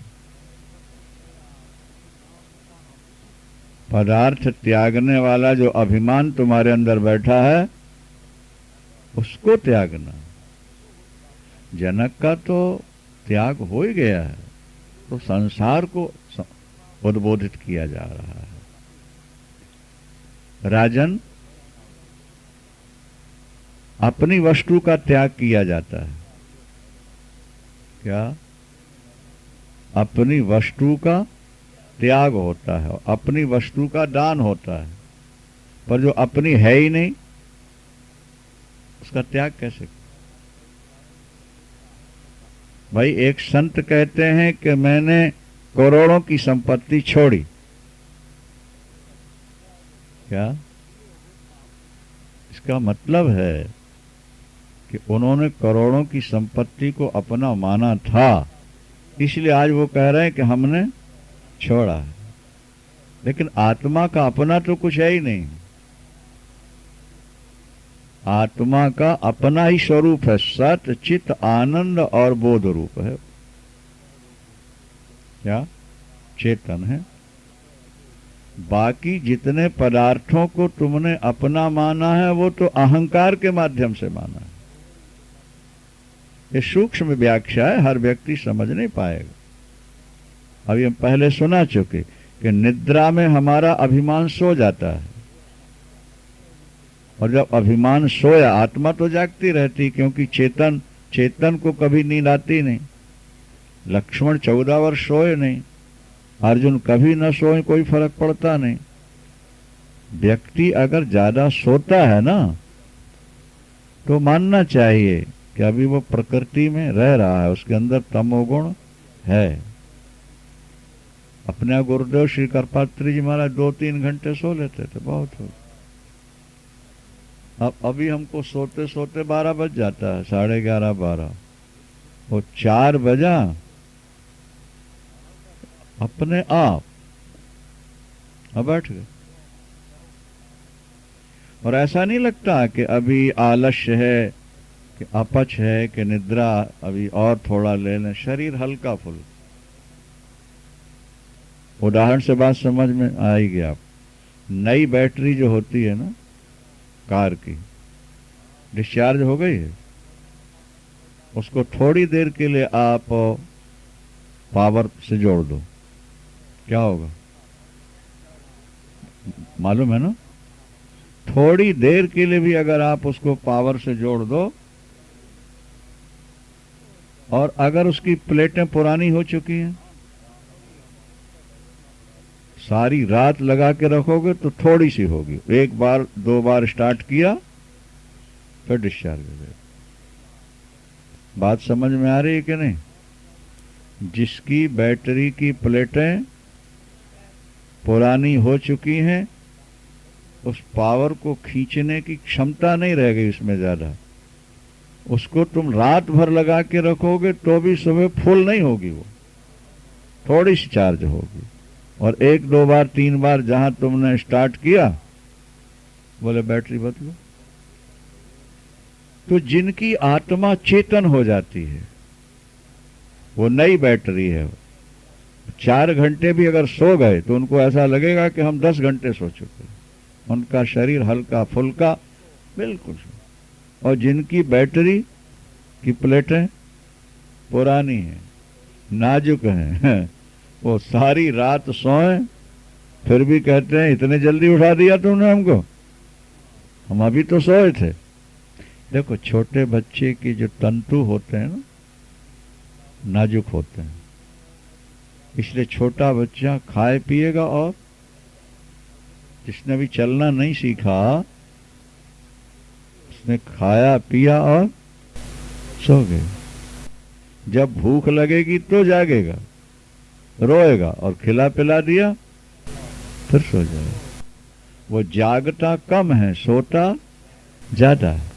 पदार्थ त्यागने वाला जो अभिमान तुम्हारे अंदर बैठा है उसको त्यागना। जनक का तो त्याग हो ही गया है, तो संसार को उद्बोधित किया जा रहा है। राजन, अपनी वस्तु का त्याग किया जाता है। क्या? अपनी वस्तु का त्याग होता है, अपनी वस्तु का दान होता है, पर जो अपनी है ही नहीं उसका त्याग कैसे? भाई एक संत कहते हैं कि मैंने करोड़ों की संपत्ति छोड़ी, क्या इसका मतलब है कि उन्होंने करोड़ों की संपत्ति को अपना माना था, इसलिए आज वो कह रहे हैं कि हमने छोड़ा है। लेकिन आत्मा का अपना तो कुछ है ही नहीं, आत्मा का अपना ही स्वरूप है, सत चित आनंद और बोध रूप है, क्या चेतन है। बाकी जितने पदार्थों को तुमने अपना माना है वो तो अहंकार के माध्यम से माना है। ये सूक्ष्म व्याख्या है, हर व्यक्ति समझ नहीं पाएगा। अभी हम पहले सुना चुके कि निद्रा में हमारा अभिमान सो जाता है, और जब अभिमान सोया आत्मा तो जागती रहती, क्योंकि चेतन को कभी नींद आती नहीं। लक्ष्मण 14 वर्ष सोए नहीं, अर्जुन कभी न सोए, कोई फर्क पड़ता नहीं। व्यक्ति अगर ज्यादा सोता है ना तो मानना चाहिए कि अभी वो प्रकृति में रह रहा है, उसके अंदर तमोगुण है। अपने गुरुदेव श्री करपात्री जी महाराज 2-3 घंटे सो लेते थे, बहुत हो। अब अभी हमको सोते सोते 12 बज जाता है, 11:30 12। वो 4 बजा अपने आप अब बैठ गए। और ऐसा नहीं लगता कि अभी आलस्य है, कि अपच है, कि निद्रा अभी और थोड़ा ले लें, शरीर हल्का फुल्का। उदाहरण से बात समझ में आएगी आप। नई बैटरी जो होती है ना कार की, डिस्चार्ज हो गई है, उसको थोड़ी देर के लिए आप पावर से जोड़ दो, क्या होगा मालूम है ना? थोड़ी देर के लिए भी अगर आप उसको पावर से जोड़ दो, और अगर उसकी प्लेटें पुरानी हो चुकी हैं, सारी रात लगा के रखोगे तो थोड़ी सी होगी, 1 बार 2 बार स्टार्ट किया फिर डिस्चार्ज हो गया। बात समझ में आ रही है कि नहीं? जिसकी बैटरी की प्लेटें पुरानी हो चुकी हैं, उस पावर को खींचने की क्षमता नहीं रह गई उसमें ज्यादा, उसको तुम रात भर लगा के रखोगे तो भी सुबह फुल नहीं होगी, वो थोड़ी सी चार्ज होगी। और 1-2 बार 3 बार जहां तुमने स्टार्ट किया, बोले बैटरी बदलो। तो जिनकी आत्मा चेतन हो जाती है, वो नई बैटरी है, 4 घंटे भी अगर सो गए तो उनको ऐसा लगेगा कि हम 10 घंटे सो चुके, उनका शरीर हल्का फुल्का बिल्कुल। और जिनकी बैटरी की प्लेटें पुरानी हैं, नाजुक हैं, वो सारी रात सोए फिर भी कहते हैं इतने जल्दी उठा दिया तुमने हमको, हम अभी तो सोए थे। देखो छोटे बच्चे की जो तंतु होते हैं ना, नाजुक होते हैं, इसलिए छोटा बच्चा खाए पिएगा, और जिसने भी चलना नहीं सीखा उसने खाया पिया और सो गए। जब भूख लगेगी तो जागेगा, रोएगा, और खिला पिला दिया फिर सो जाएगा। वो जागता कम है, सोता ज्यादा है।